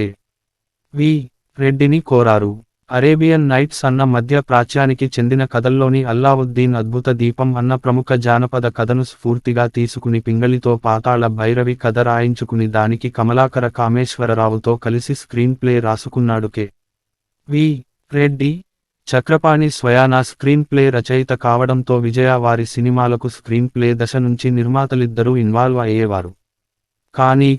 వి. రెడ్డిని కోరారు. అరేబియన్ నైట్స్ అన్న మధ్య ప్రాచ్యానికి చెందిన కథల్లోని అల్లావుద్దీన్ అద్భుత దీపం అన్న ప్రముఖ జానపద కథను స్ఫూర్తిగా తీసుకుని పింగళితో పాతాళ భైరవి కథ రాయించుకుని దానికి కమలాకర కామేశ్వరరావుతో కలిసి స్క్రీన్ ప్లే రాసుకున్నాడు వి. రెడ్డి. చక్రపాణి స్వయానా స్క్రీన్ ప్లే రచయిత కావడంతో విజయ వారి సినిమాలకు స్క్రీన్ ప్లే దశ నుంచి నిర్మాతలిద్దరూ ఇన్వాల్వ్ అయ్యేవారు. కానీ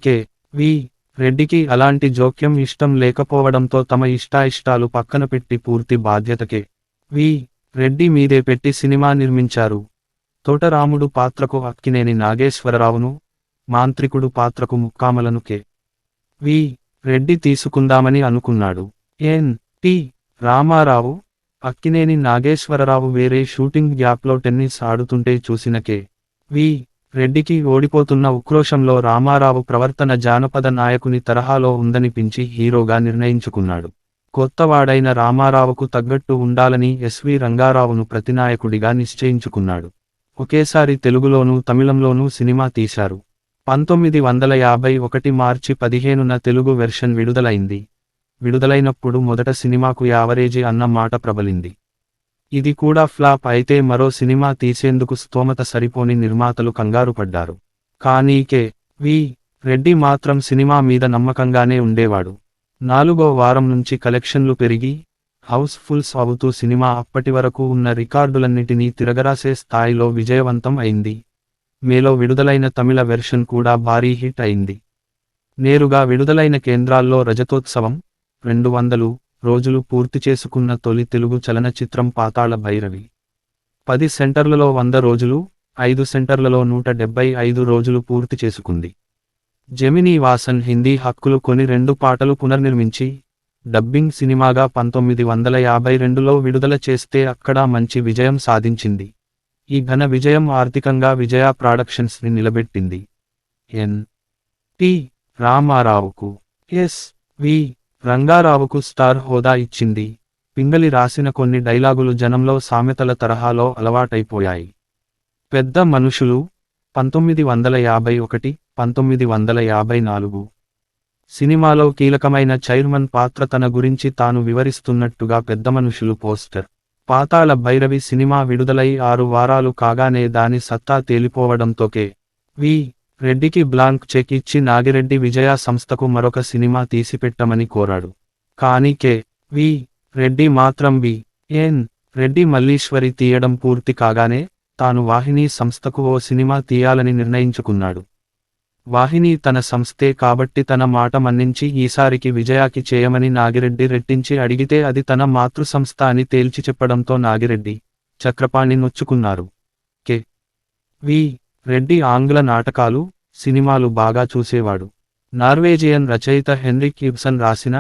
వి. రెడ్డికి అలాంటి జోక్యం ఇష్టం లేకపోవడంతో తమ ఇష్టాయిష్టాలు పక్కన పెట్టి పూర్తి బాధ్యత వి. రెడ్డి మీదే పెట్టి సినిమా నిర్మించారు. తోటరాముడు పాత్రకు అక్కినేని నాగేశ్వరరావును, మాంత్రికుడు పాత్రకు ముక్కామలను వి. రెడ్డి తీసుకుందామని అనుకున్నాడు. ఎన్.టి. రామారావు, అక్కినేని నాగేశ్వరరావు వేరే షూటింగ్ గ్యాప్లో టెన్నిస్ ఆడుతుంటే చూసిన వి. రెడ్డికి ఓడిపోతున్న ఉక్రోషంలో రామారావు ప్రవర్తన జానపద నాయకుని తరహాలో ఉందనిపించి హీరోగా నిర్ణయించుకున్నాడు. కొత్తవాడైన రామారావుకు తగ్గట్టు ఉండాలని ఎస్వి రంగారావును ప్రతినాయకుడిగా నిశ్చయించుకున్నాడు. ఒకేసారి తెలుగులోనూ తమిళంలోనూ సినిమా తీశారు. 1951 మార్చి 15న తెలుగు వెర్షన్ విడుదలైంది. విడుదలైనప్పుడు మొదట సినిమాకు యావరేజీ అన్న మాట ప్రబలింది. ఇది కూడా ఫ్లాప్ అయితే మరో సినిమా తీసేందుకు స్తోమత సరిపోని నిర్మాతలు కంగారు పడ్డారు. కానీ వి. రెడ్డి మాత్రం సినిమా మీద నమ్మకంగానే ఉండేవాడు. 4వ వారం నుంచి కలెక్షన్లు పెరిగి, హౌస్ ఫుల్స్ అవుతూ సినిమా అప్పటివరకు ఉన్న రికార్డులన్నిటినీ తిరగరాసే స్థాయిలో విజయవంతం అయింది. మేలో విడుదలైన తమిళ వెర్షన్ కూడా భారీ హిట్ అయింది. నేరుగా విడుదలైన కేంద్రాల్లో రజతోత్సవం 200 రోజులు పూర్తి చేసుకున్న తొలి తెలుగు చలనచిత్రం పాతాళ భైరవి. 10 సెంటర్లలో 100 రోజులు, 5 సెంటర్లలో 175 రోజులు పూర్తి చేసుకుంది. జెమినీ వాసన్ హిందీ హక్కులు కొని 2 పాటలు పునర్నిర్మించి, డబ్బింగ్ సినిమాగా 1952లో విడుదల చేస్తే అక్కడా మంచి విజయం సాధించింది. ఈ ఘన విజయం ఆర్థికంగా విజయ ప్రాడక్షన్స్ని నిలబెట్టింది. ఎన్.టి. రామారావుకు, ఎస్.వి. రంగారావుకు స్టార్ హోదా ఇచ్చింది. పింగళి రాసిన కొన్ని డైలాగులు జనంలో సామెతల తరహాలో అలవాటైపోయాయి. పెద్ద మనుషులు 1951, 1954 సినిమాలో కీలకమైన చైర్మన్ పాత్ర తన గురించి తాను వివరిస్తున్నట్టుగా పెద్దమనుషులు పోస్టర్. పాతాళ భైరవి సినిమా విడుదలై 6 వారాలు కాగానే దాని సత్తా తేలిపోవడంతో కె.వి. రెడ్డికి బ్లాంక్ చెక్ ఇచ్చి నాగిరెడ్డి విజయ సంస్థకు మరొక సినిమా తీసిపెట్టమని కోరాడు. కానీ కె.వి. రెడ్డి మాత్రం బి.ఎన్. రెడ్డి మల్లీశ్వరి తీయడం పూర్తి కాగానే తాను వాహినీ సంస్థకు ఓ సినిమా తీయాలని నిర్ణయించుకున్నాడు. వాహిని తన సంస్థే కాబట్టి తన మాట మన్నించి ఈసారికి విజయాకి చేయమని నాగిరెడ్డి రెట్టించి అడిగితే అది తన మాతృ సంస్థ అని తేల్చి చెప్పడంతో నాగిరెడ్డి, చక్రపాణి నొచ్చుకున్నారు. కె.వి. రెడ్డి ఆంగ్ల నాటకాలు, సినిమాలు బాగా చూసేవాడు. నార్వేజియన్ రచయిత హెన్రిక్ ఇబ్సన్ రాసిన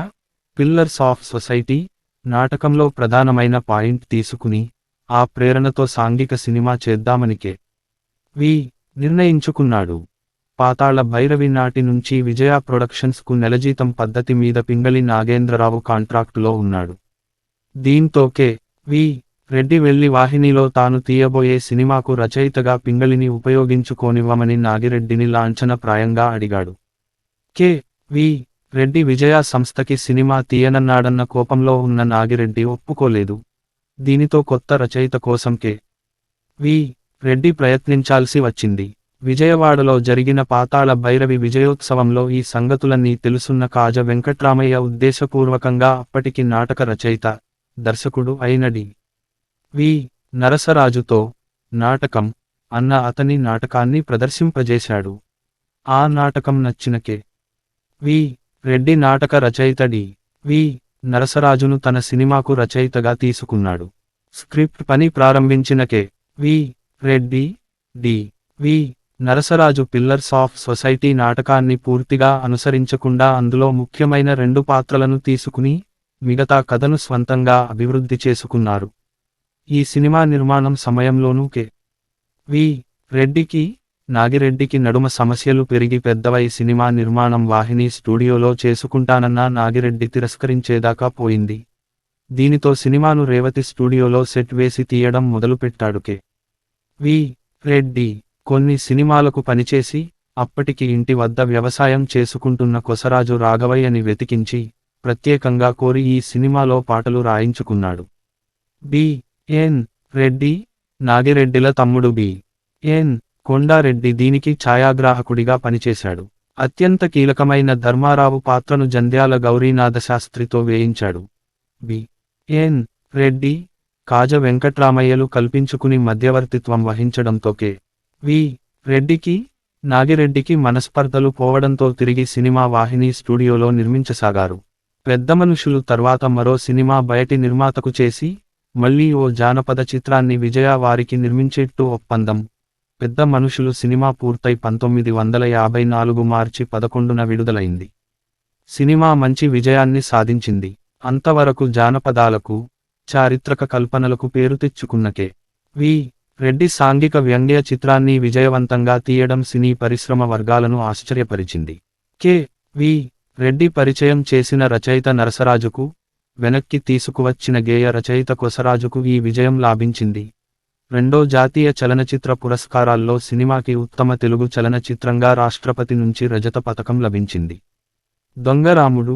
పిల్లర్స్ ఆఫ్ సొసైటీ నాటకంలో ప్రధానమైన పాయింట్ తీసుకుని, ఆ ప్రేరణతో సాంఘిక సినిమా చేద్దామని కె.వి. నిర్ణయించుకున్నాడు. పాతాళ భైరవి నాటి నుంచి విజయ ప్రొడక్షన్స్కు నెలజీతం పద్ధతి మీద పింగళి నాగేంద్రరావు కాంట్రాక్టులో ఉన్నాడు. దీంతో కె.వి. రెడ్డి వెళ్లి వాహినిలో తాను తీయబోయే సినిమాకు రచయితగా పింగళిని ఉపయోగించుకోనివ్వమని నాగిరెడ్డిని లాంఛనప్రాయంగా అడిగాడు. కె.వి. రెడ్డి విజయ సంస్థకి సినిమా తీయనన్నాడన్న కోపంలో ఉన్న నాగిరెడ్డి ఒప్పుకోలేదు. దీనితో కొత్త రచయిత కోసం కె.వి. రెడ్డి ప్రయత్నించాల్సి వచ్చింది. విజయవాడలో జరిగిన పాతాళ భైరవి విజయోత్సవంలో ఈ సంగతులన్నీ తెలుసున్న కాజ వెంకట్రామయ్య ఉద్దేశపూర్వకంగా అప్పటికి నాటక రచయిత, దర్శకుడు అయిన డి.వి. నరసరాజుతో నాటకం అన్న అతని నాటకాన్ని ప్రదర్శింపజేశాడు. ఆ నాటకం నచ్చిన కె.వి. రెడ్డి నాటక రచయిత డి.వి. నరసరాజును తన సినిమాకు రచయితగా తీసుకున్నాడు. స్క్రిప్ట్ పని ప్రారంభించిన KV. Reddy, DV. Narasaraju pillars of society నాటకాన్ని పూర్తిగా అనుసరించకుండా అందులో ముఖ్యమైన 2 పాత్రలను తీసుకుని, మిగతా కథను స్వంతంగా అభివృద్ధి చేసుకున్నారు. ఈ సినిమా నిర్మాణం సమయంలోనూ కె.వి. రెడ్డికి, నాగిరెడ్డికి నడుమ సమస్యలు పెరిగి పెద్దవై సినిమా నిర్మాణం వాహిని స్టూడియోలో చేసుకుంటానన్నా నాగిరెడ్డి తిరస్కరించేదాకా పోయింది. దీనితో సినిమాను రేవతి స్టూడియోలో సెట్ వేసి తీయడం మొదలుపెట్టాడు కె.వి. రెడ్డి. కొన్ని సినిమాలకు పనిచేసి, అప్పటికి ఇంటి వద్ద వ్యవసాయం చేసుకుంటున్న కొసరాజు రాఘవయ్యని వెతికించి, ప్రత్యేకంగా కోరి ఈ సినిమాలో పాటలు రాయించుకున్నాడు. బి.ఎన్. రెడ్డి, నాగిరెడ్డిల తమ్ముడు బి.ఎన్. కొండారెడ్డి దీనికి ఛాయాగ్రాహకుడిగా పనిచేశాడు. అత్యంత కీలకమైన ధర్మారావు పాత్రను జంధ్యాల గౌరీనాథశాస్త్రితో వేయించాడు. బి.ఎన్. రెడ్డి, కాజ వెంకట్రామయ్యలు కల్పించుకుని మధ్యవర్తిత్వం వహించడంతో కె.వి. రెడ్డికి, నాగిరెడ్డికి మనస్పర్ధలు పోవడంతో తిరిగి సినిమా వాహిని స్టూడియోలో నిర్మించసాగారు. పెద్దమనుషులు తర్వాత మరో సినిమా బయటి నిర్మాతకు చేసి, మళ్లీ ఓ జానపద చిత్రాన్ని విజయ వారికి నిర్మించేట్టు ఒప్పందం. పెద్ద మనుషులు సినిమా పూర్తై 1954 మార్చి 11న విడుదలైంది. సినిమా మంచి విజయాన్ని సాధించింది. అంతవరకు జానపదాలకు, చారిత్రక కల్పనలకు పేరు తెచ్చుకున్న కె.వి. రెడ్డి సాంఘిక వ్యంగ్య చిత్రాన్ని విజయవంతంగా తీయడం సినీ పరిశ్రమ వర్గాలను ఆశ్చర్యపరిచింది. కె.వి. రెడ్డి పరిచయం చేసిన రచయిత నరసరాజుకు, వెనక్కి తీసుకువచ్చిన గేయ రచయిత కొసరాజుకు ఈ విజయం లాభించింది. రెండో జాతీయ చలనచిత్ర పురస్కారాల్లో సినిమాకి ఉత్తమ తెలుగు చలనచిత్రంగా రాష్ట్రపతి నుంచి రజత పతకం లభించింది. Dongaramudu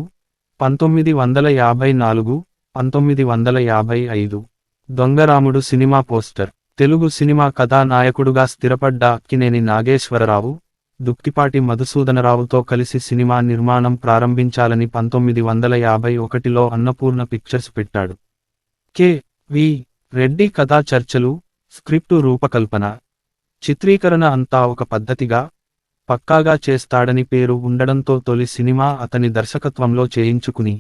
1954, 1955. Dongaramudu cinema poster. Telugu cinema కథానాయకుడుగా స్థిరపడ్డ అక్కినేని నాగేశ్వరరావు, దుక్కిపాటి మధుసూదనరావుతో కలిసి సినిమా నిర్మాణం ప్రారంభించాలని 1951లో అన్నపూర్ణ పిక్చర్స్ పెట్టాడు. కె.వి. రెడ్డి కథా చర్చలు, స్క్రిప్టు రూపకల్పన చిత్రీకరణ అంతా ఒక పద్ధతిగా పక్కాగా చేస్తాడని పేరు ఉండడంతో తొలి సినిమా అతని దర్శకత్వంలో చేయించుకుని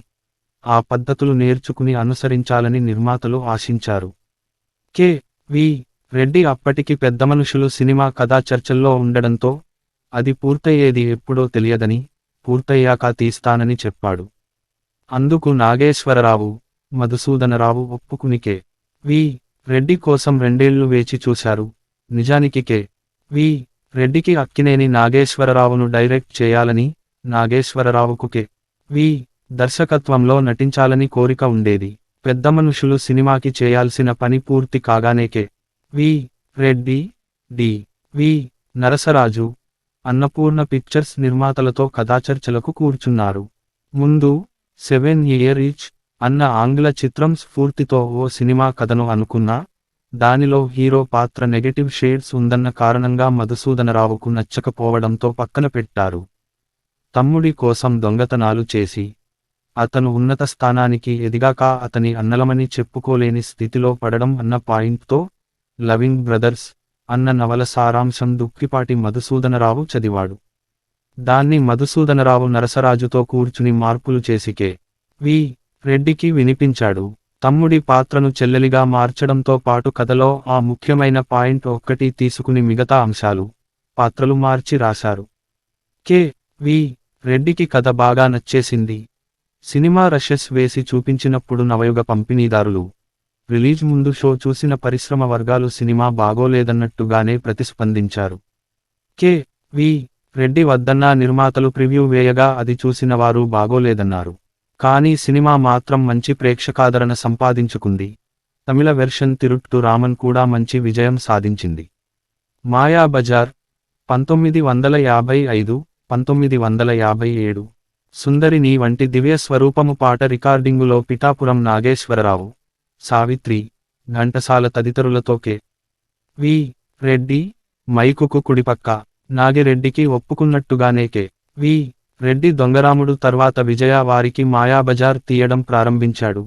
ఆ పద్ధతులు నేర్చుకుని అనుసరించాలని నిర్మాతలు ఆశించారు. కె. వి. రెడ్డి అప్పటికి పెద్దమనుషులు సినిమా కథా చర్చల్లో ఉండడంతో అది పూర్తయ్యేది ఎప్పుడో తెలియదని, పూర్తయ్యాక తీస్తానని చెప్పాడు. అందుకు నాగేశ్వరరావు, మధుసూదనరావు ఒప్పుకుని కె. వి. రెడ్డి కోసం 2 ఏళ్లు వేచి చూశారు. నిజానికి కె. వి. రెడ్డికి అక్కినేని నాగేశ్వరరావును డైరెక్ట్ చేయాలని, నాగేశ్వరరావుకు కె. వి. దర్శకత్వంలో నటించాలని కోరిక ఉండేది. పెద్దమనుషులు సినిమాకి చేయాల్సిన పని పూర్తి కాగానే కె. వి. రెడ్డి, డి. వి. నరసరాజు, అన్నపూర్ణ పిక్చర్స్ నిర్మాతలతో కథాచర్చలకు కూర్చున్నారు. ముందు 7 Year Itch అన్న ఆంగ్ల చిత్రం స్ఫూర్తితో ఓ సినిమా కథను అనుకున్నా, దానిలో హీరో పాత్ర నెగటివ్ షేడ్స్ ఉందన్న కారణంగా మధుసూదనరావుకు నచ్చకపోవడంతో పక్కన పెట్టారు. తమ్ముడి కోసం దొంగతనాలు చేసి అతను ఉన్నత స్థానానికి ఎదిగాక అతని అన్నలమని చెప్పుకోలేని స్థితిలో పడడం అన్న పాయింట్తో లవింగ్ బ్రదర్స్ అన్న నవల సారాంశం దుక్కిపాటి మధుసూదనరావు చదివాడు. దాన్ని మధుసూదనరావు నరసరాజుతో కూర్చుని మార్పులు చేసి కె. వి. రెడ్డికి వినిపించాడు. తమ్ముడి పాత్రను చెల్లెలిగా మార్చడంతో పాటు కథలో ఆ ముఖ్యమైన పాయింట్ ఒక్కటి తీసుకుని మిగతా అంశాలు, పాత్రలు మార్చి రాశారు. కె. వి. రెడ్డికి కథ బాగా నచ్చేసింది. సినిమా రషెస్ వేసి చూపించినప్పుడు నవయుగ పంపిణీదారులు, రిలీజ్ ముందు షో చూసిన పరిశ్రమ వర్గాలు సినిమా బాగోలేదన్నట్టుగానే ప్రతిస్పందించారు. కె. వి. రెడ్డి వద్దన్నా నిర్మాతలు ప్రివ్యూ వేయగా అది చూసిన వారు బాగోలేదన్నారు. కానీ సినిమా మాత్రం మంచి ప్రేక్షకాదరణ సంపాదించుకుంది. తమిళ వెర్షన్ తిరుట్టు రామన్ కూడా మంచి విజయం సాధించింది. మాయాబజార్ 1955, 1957, సుందరిని వంటి దివ్య స్వరూపము పాట రికార్డింగులో Pithapuram Nageswararao, Savitri, Ghantasala తదితరులతో K. V. Reddy మైకుకు కుడిపక్క నాగిరెడ్డికి ఒప్పుకున్నట్టుగానే K. V. Reddy Donga Ramudu తర్వాత విజయ వారికి మాయాబజార్ తీయడం ప్రారంభించాడు.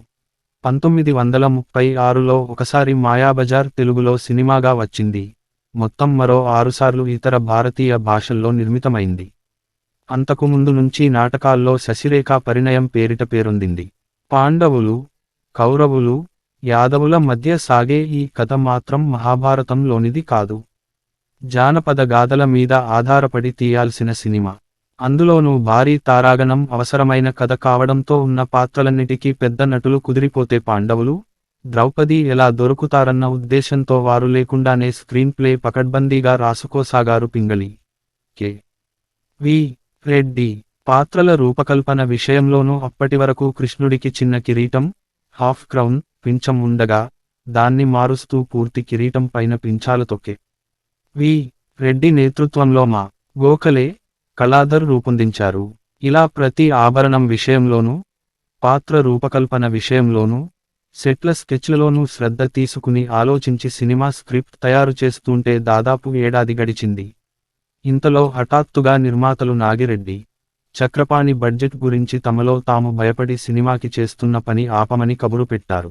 1936లో ఒకసారి మాయాబజార్ తెలుగులో సినిమాగా వచ్చింది. మొత్తం మరో 6 సార్లు ఇతర భారతీయ భాషల్లో నిర్మితమైంది. అంతకుముందు నుంచి నాటకాల్లో శశిరేఖ పరిణయం పేరిట పేరొందింది. పాండవులు, కౌరవులు, యాదవుల మధ్య సాగే ఈ కథ మాత్రం మహాభారతంలోనిది కాదు. జానపద గాథల మీద ఆధారపడి తీయాల్సిన సినిమా. అందులోనూ భారీ తారాగణం అవసరమైన కథ కావడంతో ఉన్న పాత్రలన్నిటికీ పెద్ద నటులు కుదిరిపోతే పాండవులు, ద్రౌపది ఎలా దొరుకుతారన్న ఉద్దేశంతో వారు లేకుండానే స్క్రీన్ ప్లే పకడ్బందీగా రాసుకోసాగారు పింగళి. కె. వి. రెడ్డి పాత్రల రూపకల్పన విషయంలోనూ అప్పటివరకు కృష్ణుడికి చిన్న కిరీటం, హాఫ్ క్రౌన్, పించం ఉండగా దాన్ని మారుస్తూ పూర్తి కిరీటం పైన పించాలతో కె. వి. రెడ్డి నేతృత్వంలో మా. గోఖలే, కళాధర్ రూపొందించారు. ఇలా ప్రతి ఆభరణం విషయంలోనూ, పాత్ర రూపకల్పన విషయంలోనూ, సెట్ల స్కెచ్లలోనూ శ్రద్ధ తీసుకుని ఆలోచించి సినిమా స్క్రిప్ట్ తయారు చేస్తుంటే దాదాపు ఏడాది గడిచింది. ఇంతలో హఠాత్తుగా నిర్మాతలు నాగిరెడ్డి, చక్రపాణి బడ్జెట్ గురించి తమలో తాము భయపడి సినిమాకి చేస్తున్న పని ఆపమని కబురు పెట్టారు.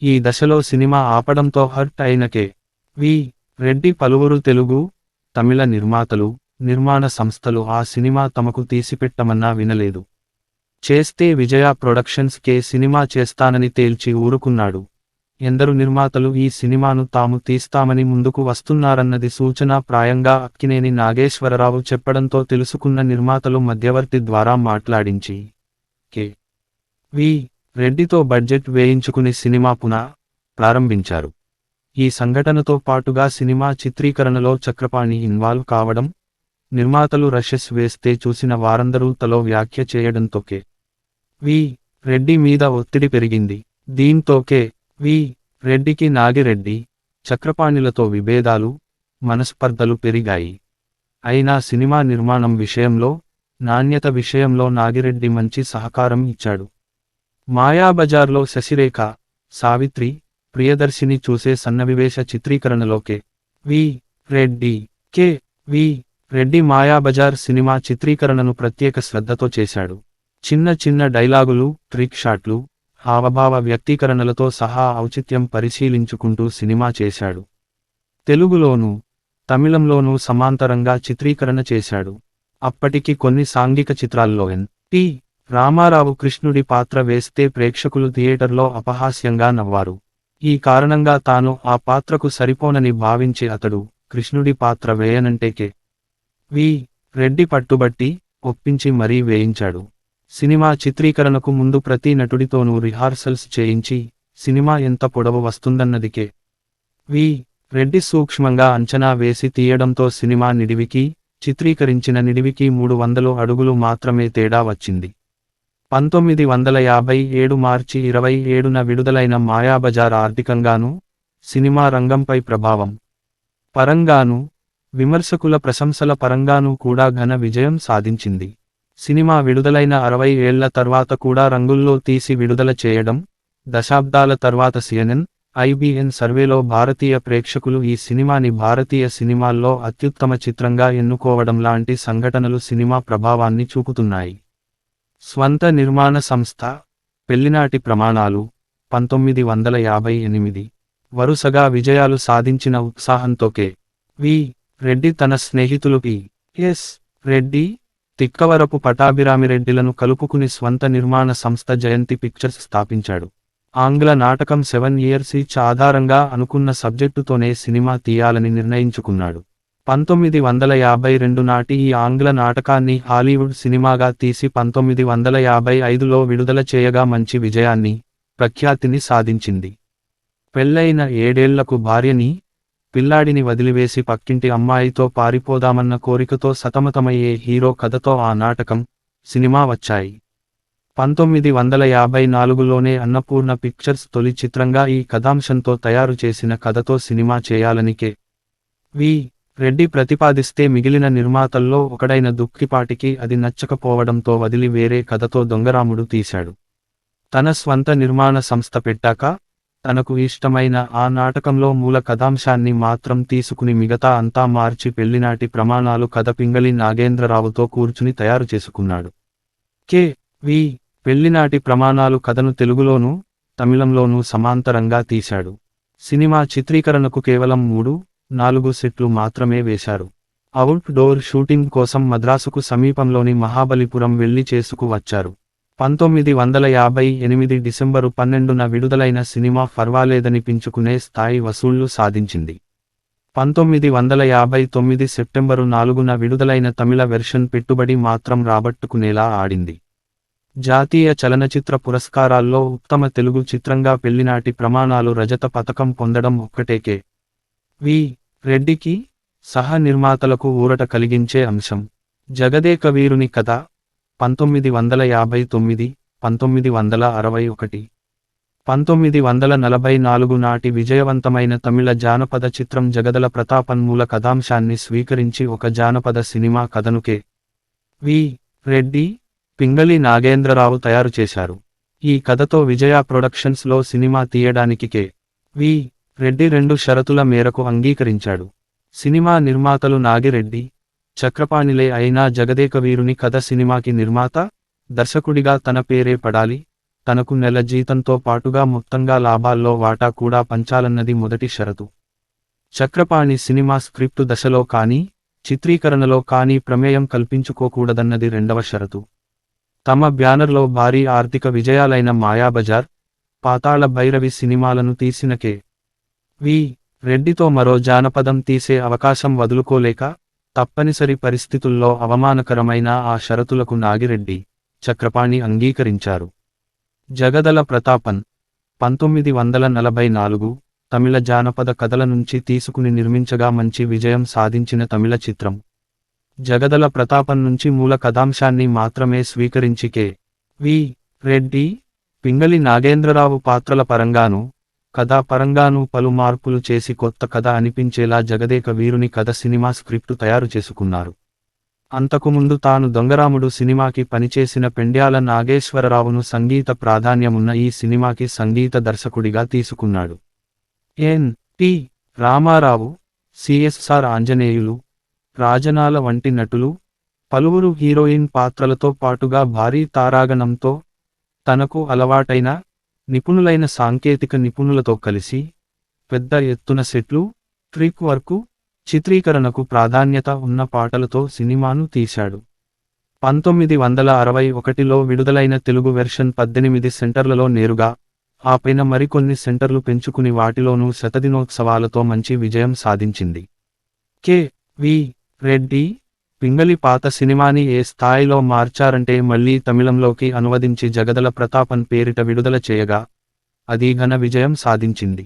ఈ దశలో సినిమా ఆపడంతో హర్ట్ అయిన కె. వి. రెడ్డి పలువురు తెలుగు, తమిళ నిర్మాతలు, నిర్మాణ సంస్థలు ఆ సినిమా తమకు తీసిపెట్టమన్నా వినలేదు. చేస్తే విజయ ప్రొడక్షన్స్ కే సినిమా చేస్తానని తేల్చి ఊరుకున్నాడు. ఎందరు నిర్మాతలు ఈ సినిమాను తాము తీస్తామని ముందుకు వస్తున్నారన్నది సూచనాప్రాయంగా అక్కినేని నాగేశ్వరరావు చెప్పడంతో తెలుసుకున్న నిర్మాతలు మధ్యవర్తి ద్వారా మాట్లాడించి కె. వి. రెడ్డితో బడ్జెట్ వేయించుకుని సినిమా పునః ప్రారంభించారు. ఈ సంఘటనతో పాటుగా సినిమా చిత్రీకరణలో చక్రపాణి ఇన్వాల్వ్ కావడం, నిర్మాతలు రషెస్ వేస్తే చూసిన వారందరూ తలో వ్యాఖ్య చేయడంతో కె. వి. రెడ్డి మీద ఒత్తిడి పెరిగింది. దీంతో కె. వి. రెడ్డికి నాగిరెడ్డి, చక్రపాణిలతో విభేదాలు, మనస్పర్ధలు పెరిగాయి. అయినా సినిమా నిర్మాణం విషయంలో, నాణ్యత విషయంలో నాగిరెడ్డి మంచి సహకారం ఇచ్చాడు. మాయాబజార్లో శశిరేఖ, సావిత్రి, ప్రియదర్శిని చూసే సన్నవివేశ చిత్రీకరణలో K. V. Reddy. K. V. Reddy Mayabazar cinema చిత్రీకరణను ప్రత్యేక శ్రద్ధతో చేశాడు. చిన్న చిన్న డైలాగులు, ట్రిక్ షాట్లు, హావభావ వ్యక్తీకరణలతో సహా ఔచిత్యం పరిశీలించుకుంటూ సినిమా చేశాడు. తెలుగులోనూ, తమిళంలోనూ సమాంతరంగా చిత్రీకరణ చేశాడు. అప్పటికి కొన్ని సాంఘిక చిత్రాల్లో ఎన్.టి. రామారావు కృష్ణుడి పాత్ర వేస్తే ప్రేక్షకులు థియేటర్లో అపహాస్యంగా నవ్వారు. ఈ కారణంగా తాను ఆ పాత్రకు సరిపోనని భావించి అతడు కృష్ణుడి పాత్ర వేయనంటే కె.వి. రెడ్డి పట్టుబట్టి ఒప్పించి మరీ వేయించాడు. సినిమా చిత్రీకరణకు ముందు ప్రతి నటుడితోనూ రిహార్సల్స్ చేయించి సినిమా ఎంత పొడవు వస్తుందన్నది కె.వి. రెడ్డి సూక్ష్మంగా అంచనా వేసి తీయడంతో సినిమా నిడివికి, చిత్రీకరించిన నిడివికి 300 అడుగులు మాత్రమే తేడా వచ్చింది. 1957 మార్చి 27న విడుదలైన మాయాబజార్ ఆర్థికంగానూ, సినిమా రంగంపై ప్రభావం పరంగానూ, విమర్శకుల ప్రశంసల పరంగానూ కూడా ఘన విజయం సాధించింది. సినిమా విడుదలైన 60 ఏళ్ల తర్వాత కూడా రంగుల్లో తీసి విడుదల చేయడం, దశాబ్దాల తర్వాత CNN, IBN సర్వేలో భారతీయ ప్రేక్షకులు ఈ సినిమాని భారతీయ సినిమాల్లో అత్యుత్తమ చిత్రంగా ఎన్నుకోవడం లాంటి సంఘటనలు సినిమా ప్రభావాన్ని చూపుతున్నాయి. స్వంత నిర్మాణ సంస్థ, పెళ్లినాటి ప్రమాణాలు, 1958. వరుసగా విజయాలు సాధించిన ఉత్సాహంతో కె.వి. రెడ్డి తన స్నేహితులు పి.ఎస్. రెడ్డి, తిక్కవరపు పటాభిరామిరెడ్డిలను కలుపుకుని స్వంత నిర్మాణ సంస్థ జయంతి పిక్చర్స్ స్థాపించాడు. ఆంగ్ల నాటకం 7 Years Itch ఆధారంగా అనుకున్న సబ్జెక్టుతోనే సినిమా తీయాలని నిర్ణయించుకున్నాడు. 1952 నాటి ఈ ఆంగ్ల నాటకాన్ని హాలీవుడ్ సినిమాగా తీసి 1955లో విడుదల చేయగా మంచి విజయాన్ని, ప్రఖ్యాతిని సాధించింది. పెళ్లైన 7 ఏళ్లకు భార్యని, పిల్లాడిని వదిలివేసి పక్కింటి అమ్మాయితో పారిపోదామన్న కోరికతో సతమతమయ్యే హీరో కథతో ఆ నాటకం, సినిమా వచ్చాయి. 1954లోనే అన్నపూర్ణ పిక్చర్స్ తొలి చిత్రంగా ఈ కథాంశంతో తయారు చేసిన కథతో సినిమా చేయాలని కె.వి. రెడ్డి ప్రతిపాదిస్తే మిగిలిన నిర్మాతల్లో ఒకడైన దుక్కిపాటికి అది నచ్చకపోవడంతో వదిలి వేరే కథతో దొంగరాముడు తీశాడు. తన స్వంత నిర్మాణ సంస్థ పెట్టాక, తనకు ఇష్టమైన ఆ నాటకంలో మూల కథాంశాన్ని మాత్రం తీసుకుని మిగతా అంతా మార్చి పెళ్లినాటి ప్రమాణాలు కథ పింగళి నాగేంద్రరావుతో కూర్చుని తయారు చేసుకున్నాడు. కె.వి. పెళ్లినాటి ప్రమాణాలు కథను తెలుగులోనూ, తమిళంలోనూ సమాంతరంగా తీశాడు. సినిమా చిత్రీకరణకు కేవలం 3-4 సెట్లు మాత్రమే వేశారు. అవుట్ డోర్ షూటింగ్ కోసం మద్రాసుకు సమీపంలోని మహాబలిపురం వెళ్లి చేసుకు వచ్చారు. 1958 డిసెంబరు 12న విడుదలైన సినిమా ఫర్వాలేదనిపించుకునే స్థాయి వసూళ్లు సాధించింది. 1959 సెప్టెంబరు 4న విడుదలైన తమిళ వెర్షన్ పెట్టుబడి మాత్రం రాబట్టుకునేలా ఆడింది. జాతీయ చలనచిత్ర పురస్కారాల్లో ఉత్తమ తెలుగు చిత్రంగా పెళ్లినాటి ప్రమాణాలు రజత పతకం పొందడం ఒక్కటే కె.వి. రెడ్డికి, సహ నిర్మాతలకు ఊరట కలిగించే అంశం. జగదేక వీరుని కథ, 1959, 1961. 1944 నాటి విజయవంతమైన తమిళ జానపద చిత్రం జగదల ప్రతాపన్ మూల కథాంశాన్ని స్వీకరించి ఒక జానపద సినిమా కథను కె.వి. రెడ్డి, పింగళి నాగేంద్రరావు తయారు చేశారు. ఈ కథతో విజయ ప్రొడక్షన్స్లో సినిమా తీయడానికి కె.వి. రెడ్డి 2 షరతుల మేరకు అంగీకరించాడు. సినిమా నిర్మాతలు నాగిరెడ్డి, చక్రపాణిలే అయినా జగదేక వీరుని కథ సినిమాకి నిర్మాత, దర్శకుడిగా తన పేరే పడాలి, తనకు నెల జీతంతో పాటుగా మొత్తంగా లాభాల్లో వాటా కూడా పంచాలన్నది మొదటి షరతు. చక్రపాణి సినిమా స్క్రిప్టు దశలో కానీ, చిత్రీకరణలో కానీ ప్రమేయం కల్పించుకోకూడదన్నది రెండవ షరతు. తమ బ్యానర్లో భారీ ఆర్థిక విజయాలైన మాయాబజార్, పాతాళ భైరవి సినిమాలను తీసిన కె.వి. రెడ్డితో మరో జానపదం తీసే అవకాశం వదులుకోలేక, తప్పనిసరి పరిస్థితుల్లో అవమానకరమైన ఆ షరతులకు నాగిరెడ్డి, చక్రపాణి అంగీకరించారు. జగదల ప్రతాపన్, 1944, తమిళ జానపద కథల నుంచి తీసుకుని నిర్మించగా మంచి విజయం సాధించిన తమిళ చిత్రం. జగదల ప్రతాపన్ నుంచి మూల కథాంశాన్ని మాత్రమే స్వీకరించి కె.వి. రెడ్డి, పింగళి నాగేంద్రరావు పాత్రల పరంగానూ, కథా పరంగానూ పలు మార్పులు చేసి కొత్త కథ అనిపించేలా జగదేక వీరుని కథ సినిమా స్క్రిప్టు తయారు చేసుకున్నారు. అంతకుముందు తాను దొంగరాముడు సినిమాకి పనిచేసిన పెండ్యాల నాగేశ్వరరావును సంగీత ప్రాధాన్యమున్న ఈ సినిమాకి సంగీత దర్శకుడిగా తీసుకున్నాడు. ఎన్.టి. రామారావు, సిఎస్ఆర్ ఆంజనేయులు, రాజనాల వంటి నటులు, పలువురు హీరోయిన్ పాత్రలతో పాటుగా భారీ తారాగణంతో, తనకు అలవాటైన, నిపుణులైన సాంకేతిక నిపుణులతో కలిసి, పెద్ద ఎత్తున సెట్లు, ట్రిక్ వర్కు, చిత్రీకరణకు ప్రాధాన్యత ఉన్న పాటలతో సినిమాను తీశాడు. 1961లో విడుదలైన తెలుగు వెర్షన్ 18 సెంటర్లలో నేరుగా, ఆపైన మరికొన్ని సెంటర్లు పెంచుకుని వాటిలోనూ శతదినోత్సవాలతో మంచి విజయం సాధించింది. కె.వి. రెడ్డి పింగళి పాత సినిమాని ఏ స్థాయిలో మార్చారంటే మళ్లీ తమిళంలోకి అనువదించి జగదల ప్రతాపన్ పేరిట విడుదల చేయగా, అది ఘన విజయం సాధించింది.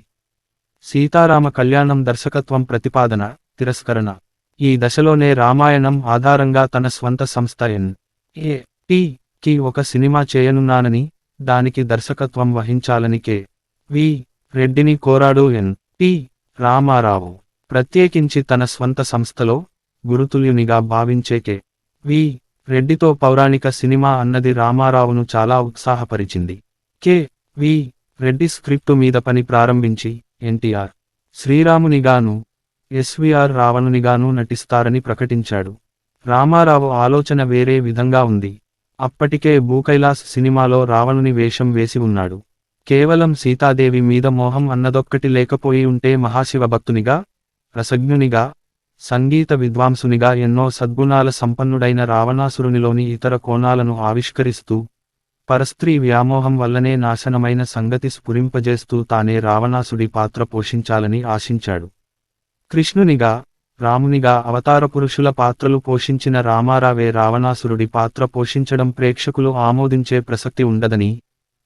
సీతారామ కళ్యాణం దర్శకత్వం ప్రతిపాదన, తిరస్కరణ. ఈ దశలోనే రామాయణం ఆధారంగా తన స్వంత సంస్థ ఎన్.టి.కి ఒక సినిమా చేయనున్నానని, దానికి దర్శకత్వం వహించాలని కె.వి. రెడ్డిని కోరాడు ఎన్.టి. రామారావు. ప్రత్యేకించి తన స్వంత సంస్థలో గురుతుల్యునిగా భావించే కె.వి. రెడ్డితో పౌరాణిక సినిమా అన్నది రామారావును చాలా ఉత్సాహపరిచింది. కె.వి. రెడ్డి స్క్రిప్టు మీద పని ప్రారంభించి, ఎన్టీఆర్ శ్రీరామునిగాను, ఎస్వీఆర్ రావణునిగాను నటిస్తారని ప్రకటించాడు. రామారావు ఆలోచన వేరే విధంగా ఉంది. అప్పటికే భూకైలాస్ సినిమాలో రావణుని వేషం వేసి ఉన్నాడు. కేవలం సీతాదేవి మీద మోహం అన్నదొక్కటి లేకపోయి ఉంటే మహాశివ భక్తునిగా, రసజ్ఞునిగా, సంగీత విద్వాంసునిగా ఎన్నో సద్గుణాల సంపన్నుడైన రావణాసురునిలోని ఇతర కోణాలను ఆవిష్కరిస్తూ, పరస్త్రీ వ్యామోహం వల్లనే నాశనమైన సంగతి స్ఫురింపజేస్తూ తానే రావణాసుడి పాత్ర పోషించాలని ఆశించాడు. కృష్ణునిగా, రామునిగా అవతార పురుషుల పాత్రలు పోషించిన రామారావే రావణాసురుడి పాత్ర పోషించడం ప్రేక్షకులు ఆమోదించే ప్రసక్తి ఉండదని,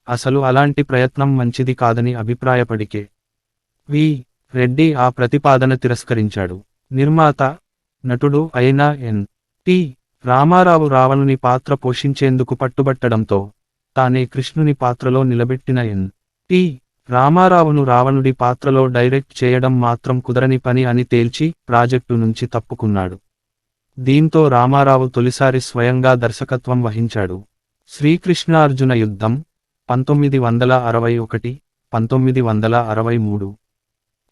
అసలు అలాంటి ప్రయత్నం మంచిది కాదని అభిప్రాయపడి కె.వి. రెడ్డి ఆ ప్రతిపాదన తిరస్కరించాడు. నిర్మాత, నటుడు అయిన ఎన్.టి. రామారావు రావణుని పాత్ర పోషించేందుకు పట్టుబట్టడంతో, తానే కృష్ణుని పాత్రలో నిలబెట్టిన ఎన్.టి. రామారావును రావణుడి పాత్రలో డైరెక్ట్ చేయడం మాత్రం కుదరని పని అని తేల్చి ప్రాజెక్టు నుంచి తప్పుకున్నాడు. దీంతో రామారావు తొలిసారి స్వయంగా దర్శకత్వం వహించాడు. శ్రీకృష్ణార్జున యుద్ధం 1961, 1963.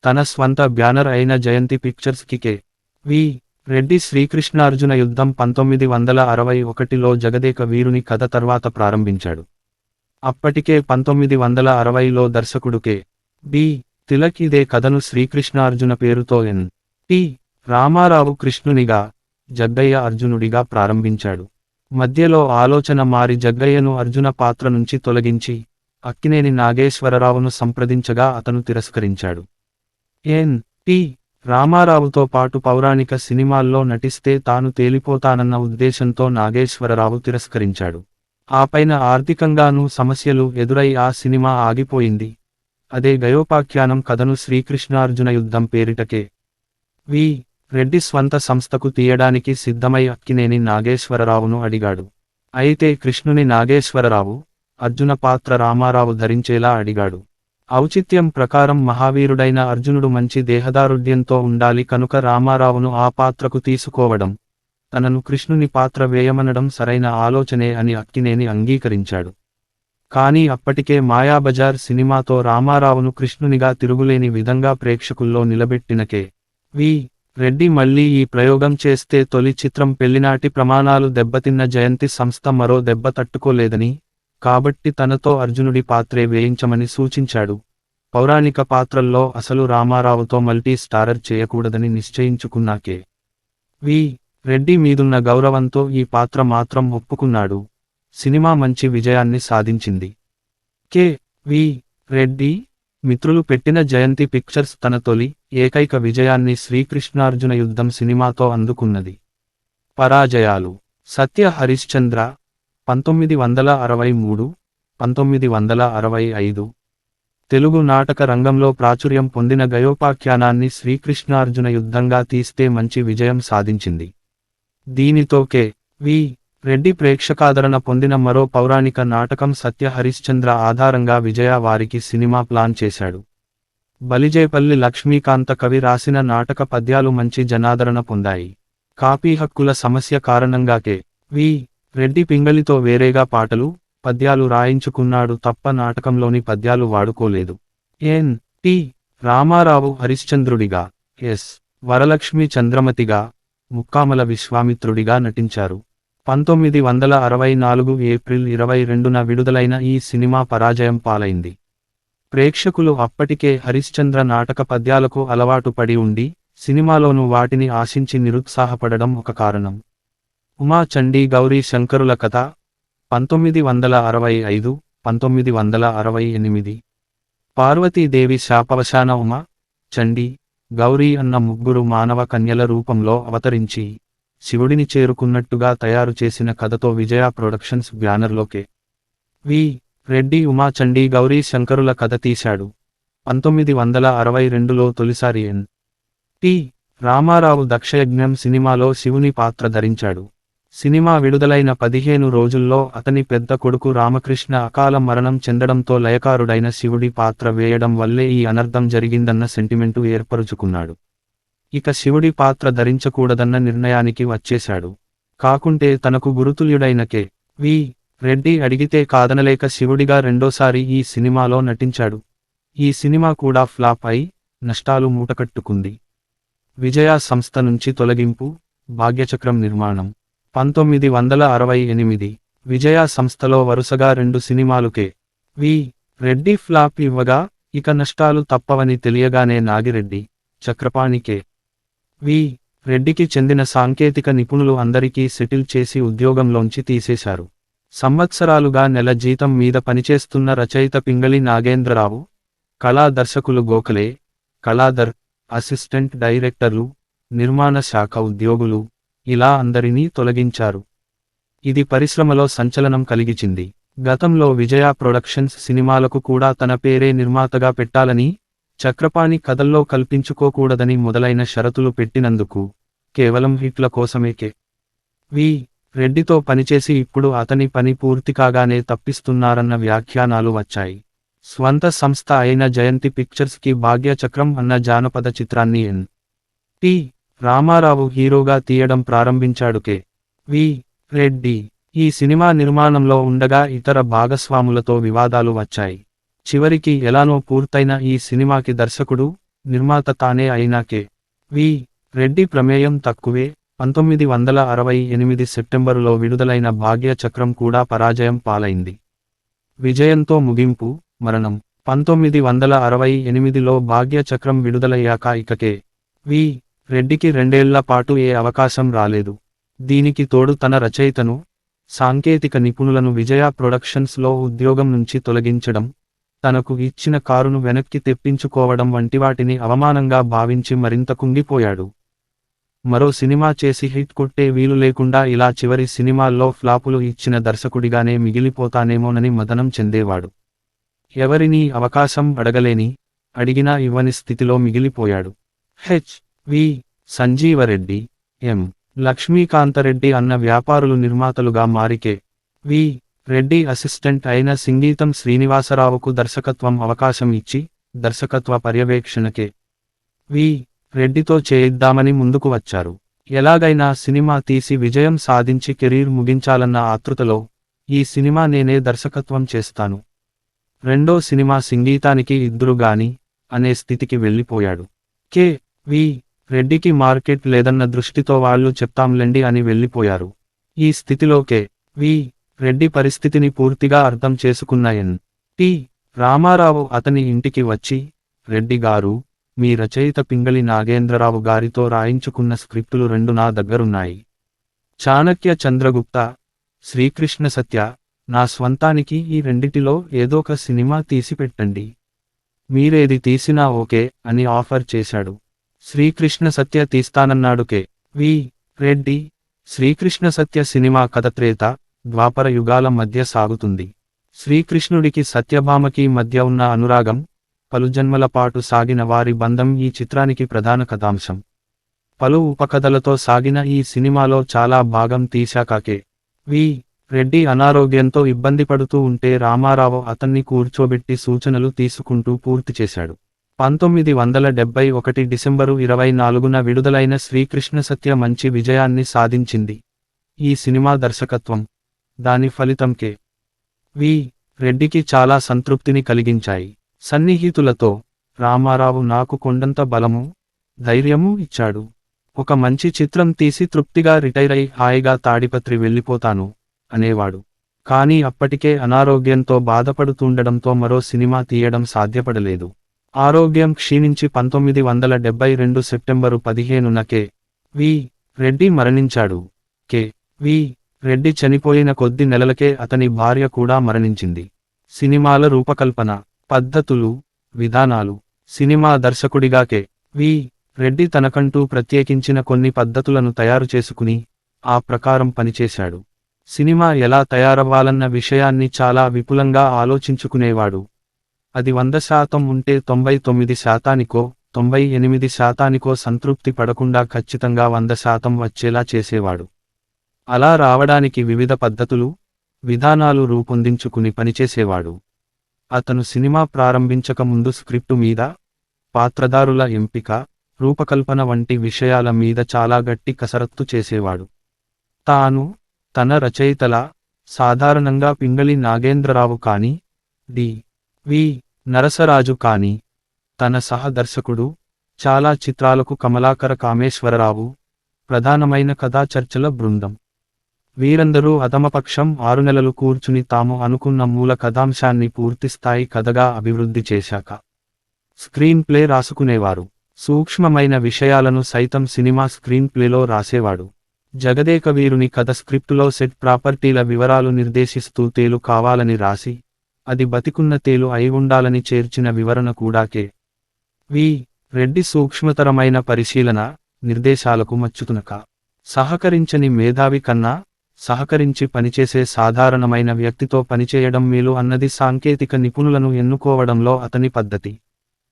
తన స్వంత బ్యానర్ అయిన జయంతి పిక్చర్స్కి కె.వి. రెడ్డి శ్రీకృష్ణార్జున యుద్ధం 1961లో జగదేక వీరుని కథ తర్వాత ప్రారంభించాడు. అప్పటికే 1960లో దర్శకుడు కె.బి. తిలక్ ఇదే కథను శ్రీకృష్ణార్జున పేరుతో ఎన్.టి. రామారావు కృష్ణునిగా, జగ్గయ్య అర్జునుడిగా ప్రారంభించాడు. మధ్యలో ఆలోచన మారి జగ్గయ్యను అర్జున పాత్ర నుంచి తొలగించి, అక్కినేని నాగేశ్వరరావును సంప్రదించగా అతను తిరస్కరించాడు. ఎన్.టి. రామారావుతో పాటు పౌరాణిక సినిమాల్లో నటిస్తే తాను తేలిపోతానన్న ఉద్దేశంతో నాగేశ్వరరావు తిరస్కరించాడు. ఆపైన ఆర్థికంగానూ సమస్యలు ఎదురై ఆ సినిమా ఆగిపోయింది. అదే గయోపాఖ్యానం కథను శ్రీకృష్ణార్జున యుద్ధం పేరిట కె.వి. రెడ్డి స్వంత సంస్థకు తీయడానికి సిద్ధమై అక్కినేని నాగేశ్వరరావును అడిగాడు. అయితే కృష్ణుని నాగేశ్వరరావు, అర్జున పాత్ర రామారావు ధరించేలా అడిగాడు. ఔచిత్యం ప్రకారం మహావీరుడైన అర్జునుడు మంచి దేహదారుఢ్యంతో ఉండాలి కనుక రామారావును ఆ పాత్రకు తీసుకోవడం, తనను కృష్ణుని పాత్ర వేయమనడం సరైన ఆలోచనే అని అక్కినేని అంగీకరించాడు. కానీ అప్పటికే మాయాబజార్ సినిమాతో రామారావును కృష్ణునిగా తిరుగులేని విధంగా ప్రేక్షకుల్లో నిలబెట్టిన కె.వి. రెడ్డి మళ్లీ ఈ ప్రయోగం చేస్తే తొలి చిత్రం పెళ్లినాటి ప్రమాణాలు దెబ్బతిన్న జయంతి సంస్థ మరో దెబ్బ తట్టుకోలేదని, కాబట్టి తనతో అర్జునుడి పాత్రే వేయించమని సూచించాడు. పౌరాణిక పాత్రల్లో అసలు రామారావుతో మల్టీ స్టారర్ చేయకూడదని నిశ్చయించుకున్న కె.వి. రెడ్డి మీదున్న గౌరవంతో ఈ పాత్ర మాత్రం ఒప్పుకున్నాడు. సినిమా మంచి విజయాన్ని సాధించింది. కె.వి. రెడ్డి మిత్రులు పెట్టిన జయంతి పిక్చర్స్ తన తొలి, ఏకైక విజయాన్ని శ్రీకృష్ణార్జున యుద్ధం సినిమాతో అందుకున్నది. పరాజయాలు. సత్య హరిశ్చంద్ర 1963, 1965. తెలుగు నాటక రంగంలో ప్రాచుర్యం పొందిన గయోపాఖ్యానాన్ని శ్రీకృష్ణార్జున యుద్ధంగా తీస్తే మంచి విజయం సాధించింది. దీనితో కె.వి. రెడ్డి ప్రేక్షకాదరణ పొందిన మరో పౌరాణిక నాటకం సత్య హరిశ్చంద్ర ఆధారంగా విజయ వారికి సినిమా ప్లాన్ చేశాడు. బలిజేపల్లి లక్ష్మీకాంత కవి రాసిన నాటక పద్యాలు మంచి జనాదరణ పొందాయి. కాపీ హక్కుల సమస్య కారణంగా కె.వి. రెడ్డి పింగళితో వేరేగా పాటలు, పద్యాలు రాయించుకున్నాడు తప్ప నాటకంలోని పద్యాలు వాడుకోలేదు. ఎన్.టి. రామారావు హరిశ్చంద్రుడిగా, ఎస్. వరలక్ష్మి చంద్రమతిగా, ముక్కామల విశ్వామిత్రుడిగా నటించారు. 1964 ఏప్రిల్ 22న విడుదలైన ఈ సినిమా పరాజయం పాలైంది. ప్రేక్షకులు అప్పటికే హరిశ్చంద్ర నాటక పద్యాలకు అలవాటు పడి ఉండి, సినిమాలోనూ వాటిని ఆశించి నిరుత్సాహపడడం ఒక కారణం. ఉమా చండీ గౌరీ శంకరుల కథ 1965, 1968. పార్వతీదేవి శాపవశాన ఉమా, చండీ, గౌరీ అన్న ముగ్గురు మానవ కన్యల రూపంలో అవతరించి శివుడిని చేరుకున్నట్టుగా తయారు చేసిన కథతో విజయ ప్రొడక్షన్స్ బ్యానర్లో కె. వి. రెడ్డి ఉమా చండీ గౌరీ శంకరుల కథ తీశాడు. 1962లో తొలిసారి ఎన్. టి. రామారావు దక్షయజ్ఞం సినిమాలో శివుని పాత్ర ధరించాడు. సినిమా విడుదలైన 15 రోజుల్లో అతని పెద్ద కొడుకు రామకృష్ణ అకాల మరణం చెందడంతో లయకారుడైన శివుడి పాత్ర వేయడం వల్లే ఈ అనర్థం జరిగిందన్న సెంటిమెంటు ఏర్పరుచుకున్నాడు. ఇక శివుడి పాత్ర ధరించకూడదన్న నిర్ణయానికి వచ్చేశాడు. కాకుంటే తనకు గురుతుల్యుడైన కె. వి. రెడ్డి అడిగితే కాదనలేక శివుడిగా రెండోసారి ఈ సినిమాలో నటించాడు. ఈ సినిమా కూడా ఫ్లాప్ అయి నష్టాలు మూటకట్టుకుంది. విజయ సంస్థ నుంచి తొలగింపు, భాగ్యచక్రం నిర్మాణం. 1968. విజయ సంస్థలో వరుసగా 2 సినిమాలు కె. వి. రెడ్డి ఫ్లాప్ ఇవ్వగా ఇక నష్టాలు తప్పవని తెలియగానే నాగిరెడ్డి, చక్రపాణి కె. వి. రెడ్డికి చెందిన సాంకేతిక నిపుణులు అందరికీ సెటిల్ చేసి ఉద్యోగంలోంచి తీసేశారు. సంవత్సరాలుగా నెల జీతం మీద పనిచేస్తున్న రచయిత పింగళి నాగేంద్రరావు, కళా దర్శకులు గోఖలే, కళాధర్, అసిస్టెంట్ డైరెక్టర్లు, నిర్మాణ శాఖ ఉద్యోగులు ఇలా అందరినీ తొలగించారు. ఇది పరిశ్రమలో సంచలనం కలిగించింది. గతంలో విజయ ప్రొడక్షన్స్ సినిమాలకు కూడా తన పేరే నిర్మాతగా పెట్టాలని, చక్రపాణి కథల్లో కల్పించుకోకూడదని మొదలైన షరతులు పెట్టినందుకు కేవలం హిట్ల కోసమే కె. వి. రెడ్డితో పనిచేసి ఇప్పుడు అతని పని పూర్తి కాగానే తప్పిస్తున్నారన్న వ్యాఖ్యానాలు వచ్చాయి. స్వంత సంస్థ అయిన జయంతి పిక్చర్స్కి భాగ్యచక్రం అన్న జానపద చిత్రాన్ని ఎన్. టి. రామారావు హీరోగా తీయడం ప్రారంభించాడు కె. వి. రెడ్డి. ఈ సినిమా నిర్మాణంలో ఉండగా ఇతర భాగస్వాములతో వివాదాలు వచ్చాయి. చివరికి ఎలానో పూర్తైన ఈ సినిమాకి దర్శకుడు, నిర్మాత తానే అయినా కె. వి. రెడ్డి ప్రమేయం తక్కువే. 1968 సెప్టెంబరులో విడుదలైన భాగ్యచక్రం కూడా పరాజయం పాలైంది. విజయంతో ముగింపు, మరణం. 1968లో భాగ్యచక్రం విడుదలయ్యాక ఇక కె. వి. రెడ్డికి 2 ఏళ్ల పాటు ఏ అవకాశం రాలేదు. దీనికి తోడు తన రచయితను, సాంకేతిక నిపుణులను విజయ ప్రొడక్షన్స్లో ఉద్యోగం నుంచి తొలగించడం, తనకు ఇచ్చిన కారును వెనక్కి తెప్పించుకోవడం వంటివాటిని అవమానంగా భావించి మరింత కుంగిపోయాడు. మరో సినిమా చేసి హిట్ కొట్టే వీలు లేకుండా ఇలా చివరి సినిమాల్లో ఫ్లాపులు ఇచ్చిన దర్శకుడిగానే మిగిలిపోతానేమోనని మదనం చెందేవాడు. ఎవరినీ అవకాశం అడగలేని, అడిగినా ఇవ్వని స్థితిలో మిగిలిపోయాడు. హెచ్. వి. సంజీవరెడ్డి, ఎం. లక్ష్మీకాంతరెడ్డి అన్న వ్యాపారులు నిర్మాతలుగా మారి కె. వి. రెడ్డి అసిస్టెంట్ అయిన సింగీతం శ్రీనివాసరావుకు దర్శకత్వం అవకాశం ఇచ్చి, దర్శకత్వ పర్యవేక్షణ కె. వి. రెడ్డితో చేయిద్దామని ముందుకు వచ్చారు. ఎలాగైనా సినిమా తీసి విజయం సాధించి కెరీర్ ముగించాలన్న ఆతృతలో, ఈ సినిమా నేనే దర్శకత్వం చేస్తాను, రెండో సినిమా సింగీతానికి ఇద్దురు గాని అనే స్థితికి వెళ్ళిపోయాడు. కె. వి. రెడ్డికి మార్కెట్ లేదన్న దృష్టితో వాళ్ళు చెప్తాంలెండి అని వెళ్ళిపోయారు. ఈ స్థితిలో కె. వి. రెడ్డి పరిస్థితిని పూర్తిగా అర్థం చేసుకున్న ఎన్. టి. రామారావు అతని ఇంటికి వచ్చి, రెడ్డి గారు, మీ రచయిత పింగళి నాగేంద్రరావు గారితో రాయించుకున్న స్క్రిప్టులు 2 నా దగ్గరున్నాయి. చాణక్య చంద్రగుప్త, శ్రీకృష్ణ సత్య, నా స్వంతానికి ఈ రెండిటిలో ఏదోక సినిమా తీసిపెట్టండి. మీరేది తీసినా ఓకే అని ఆఫర్ చేశాడు. శ్రీకృష్ణ సత్య తీస్తానన్నాడు కె. వి. రెడ్డి. శ్రీకృష్ణ సత్య సినిమా కథ త్రేత, ద్వాపర యుగాల మధ్య సాగుతుంది. శ్రీకృష్ణుడికి సత్యభామకి మధ్య ఉన్న అనురాగం, పలు జన్మల పాటు సాగిన వారి బంధం ఈ చిత్రానికి ప్రధాన కథాంశం. పలు ఉపకథలతో సాగిన ఈ సినిమాలో చాలా భాగం తీశాక కె. వి. రెడ్డి అనారోగ్యంతో ఇబ్బంది పడుతూ ఉంటే రామారావు అతన్ని కూర్చోబెట్టి సూచనలు తీసుకుంటూ పూర్తి చేశాడు. 1971 డిసెంబరు 24న విడుదలైన శ్రీకృష్ణ సత్య మంచి విజయాన్ని సాధించింది. ఈ సినిమా దర్శకత్వం, దాని ఫలితం కె. వి. రెడ్డికి చాలా సంతృప్తిని కలిగించాయి. సన్నిహితులతో, రామారావు నాకు కొండంత బలము, ధైర్యము ఇచ్చాడు. ఒక మంచి చిత్రం తీసి తృప్తిగా రిటైర్ అయి హాయిగా తాడిపత్రి వెళ్ళిపోతాను అనేవాడు. కానీ అప్పటికే అనారోగ్యంతో బాధపడుతుండడంతో మరో సినిమా తీయడం సాధ్యపడలేదు. ఆరోగ్యం క్షీణించి 1972 సెప్టెంబరు 15న వి. రెడ్డి మరణించాడు. వి. రెడ్డి చనిపోయిన కొద్ది నెలలకే అతని భార్య కూడా మరణించింది. సినిమాల రూపకల్పన, పద్ధతులు, విధానాలు. సినిమా దర్శకుడిగా వి. రెడ్డి తనకంటూ ప్రత్యేకించిన కొన్ని పద్ధతులను తయారు చేసుకుని, ఆ ప్రకారం పనిచేశాడు. సినిమా ఎలా తయారవ్వాలన్న విషయాన్ని చాలా విపులంగా ఆలోచించుకునేవాడు. అది 100% ఉంటే 99%కో 98%కో సంతృప్తి పడకుండా ఖచ్చితంగా 100% వచ్చేలా చేసేవాడు. అలా రావడానికి వివిధ పద్ధతులు, విధానాలు రూపొందించుకుని పనిచేసేవాడు. అతను సినిమా ప్రారంభించక ముందు స్క్రిప్టు మీద, పాత్రధారుల ఎంపిక, రూపకల్పన వంటి విషయాల మీద చాలా గట్టి కసరత్తు చేసేవాడు. తన రచయితల, సాధారణంగా పింగళి నాగేంద్రరావు కానీ, వి. నరసరాజు కానీ, తన సహ దర్శకుడు, చాలా చిత్రాలకు కమలాకర కామేశ్వరరావు, ప్రధానమైన కథా చర్చల బృందం. వీరందరూ అధమపక్షం 6 నెలలు కూర్చుని తాము అనుకున్న మూల కథాంశాన్ని పూర్తిస్థాయి కథగా అభివృద్ధి చేశాక స్క్రీన్ ప్లే రాసుకునేవారు. సూక్ష్మమైన విషయాలను సైతం సినిమా స్క్రీన్ ప్లేలో రాసేవాడు. జగదేకవీరుని కథ స్క్రిప్టులో సెట్ ప్రాపర్టీల వివరాలు నిర్దేశిస్తూ తేలు కావాలని రాసి, అది బతికున్న తేలు అయి ఉండాలని చేర్చిన వివరణ కూడా వి. రెడ్డి సూక్ష్మతరమైన పరిశీలన, నిర్దేశాలకు మచ్చుతునక సహకరించని మేధావి కన్నా, సహకరించి పనిచేసే సాధారణమైన వ్యక్తితో పనిచేయడం మేలు అన్నది సాంకేతిక నిపుణులను ఎన్నుకోవడంలో అతని పద్ధతి.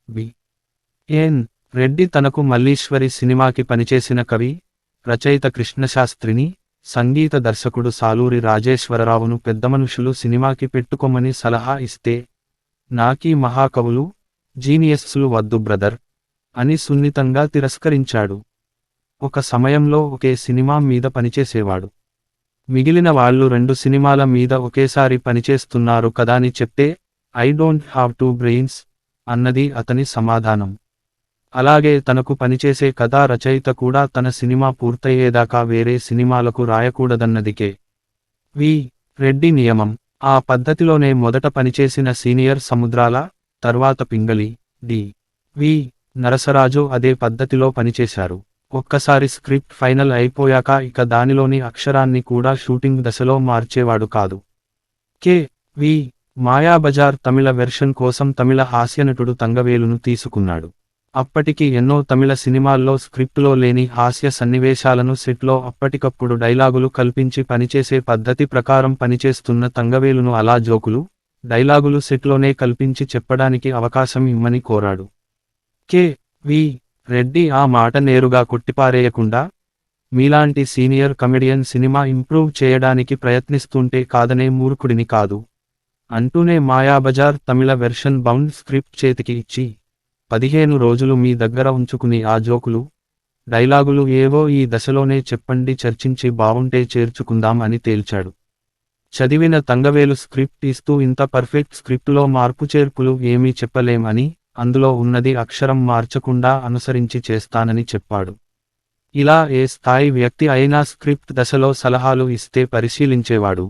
బి. ఎన్. రెడ్డి తనకు మల్లీశ్వరి సినిమాకి పనిచేసిన కవి, రచయిత కృష్ణశాస్త్రిని, సంగీత దర్శకుడు సాలూరి రాజేశ్వరరావును పెద్దమనుషులు సినిమాకి పెట్టుకోమని సలహా ఇస్తే, నాకీ మహాకవులు, జీనియస్లు వద్దు బ్రదర్ అని సున్నితంగా తిరస్కరించాడు. ఒక సమయంలో ఒకే సినిమా మీద పనిచేసేవాడు. మిగిలిన వాళ్ళు 2 సినిమాల మీద ఒకేసారి పనిచేస్తున్నారు కదాని చెప్తే, ఐ డోంట్ హ్యావ్ 2 బ్రెయిన్స్ అన్నది అతని సమాధానం. అలాగే తనకు పనిచేసే కథా రచయిత కూడా తన సినిమా పూర్తయ్యేదాకా వేరే సినిమాలకు రాయకూడదన్నది వి. రెడ్డి నియమం. ఆ పద్ధతిలోనే మొదట పనిచేసిన సీనియర్ సముద్రాల, తర్వాత పింగళి, వి. నరసరాజు అదే పద్ధతిలో పనిచేశారు. ఒక్కసారి స్క్రిప్ట్ ఫైనల్ అయిపోయాక ఇక దానిలోని అక్షరాన్ని కూడా షూటింగ్ దశలో మార్చేవాడు కాదు. వి. మాయాబజార్ తమిళ వెర్షన్ కోసం తమిళ హాస్యనటుడు తంగవేలును తీసుకున్నాడు. అప్పటికి ఎన్నో తమిళ సినిమాల్లో స్క్రిప్టులో లేని హాస్య సన్నివేశాలను సెట్లో అప్పటికప్పుడు డైలాగులు కల్పించి పనిచేసే పద్ధతి ప్రకారం పనిచేస్తున్న తంగవేలును అలా జోకులు, డైలాగులు సెట్లోనే కల్పించి చెప్పడానికి అవకాశం ఇమ్మని కోరాడు. వి. రెడ్డి ఆ మాట నేరుగా కొట్టిపారేయకుండా, మీలాంటి సీనియర్ కమెడియన్ సినిమా ఇంప్రూవ్ చేయడానికి ప్రయత్నిస్తుంటే కాదనే మూర్ఖుడిని కాదు అంటూనే మాయాబజార్ తమిళ వెర్షన్ బౌండ్ స్క్రిప్ట్ చేతికి ఇచ్చి, 15 రోజులు మీ దగ్గర ఉంచుకుని ఆ జోకులు, డైలాగులు ఏవో ఈ దశలోనే చెప్పండి, చర్చించి బావుంటే చేర్చుకుందాం అని తేల్చాడు. చదివిన తంగవేలు స్క్రిప్ట్ ఇస్తూ ఇంత పర్ఫెక్ట్ స్క్రిప్టులో మార్పుచేర్పులు ఏమీ చెప్పలేం అని, అందులో ఉన్నది అక్షరం మార్చకుండా అనుసరించి చేస్తానని చెప్పాడు. ఇలా ఏ స్థాయి వ్యక్తి అయినా స్క్రిప్ట్ దశలో సలహాలు ఇస్తే పరిశీలించేవాడు.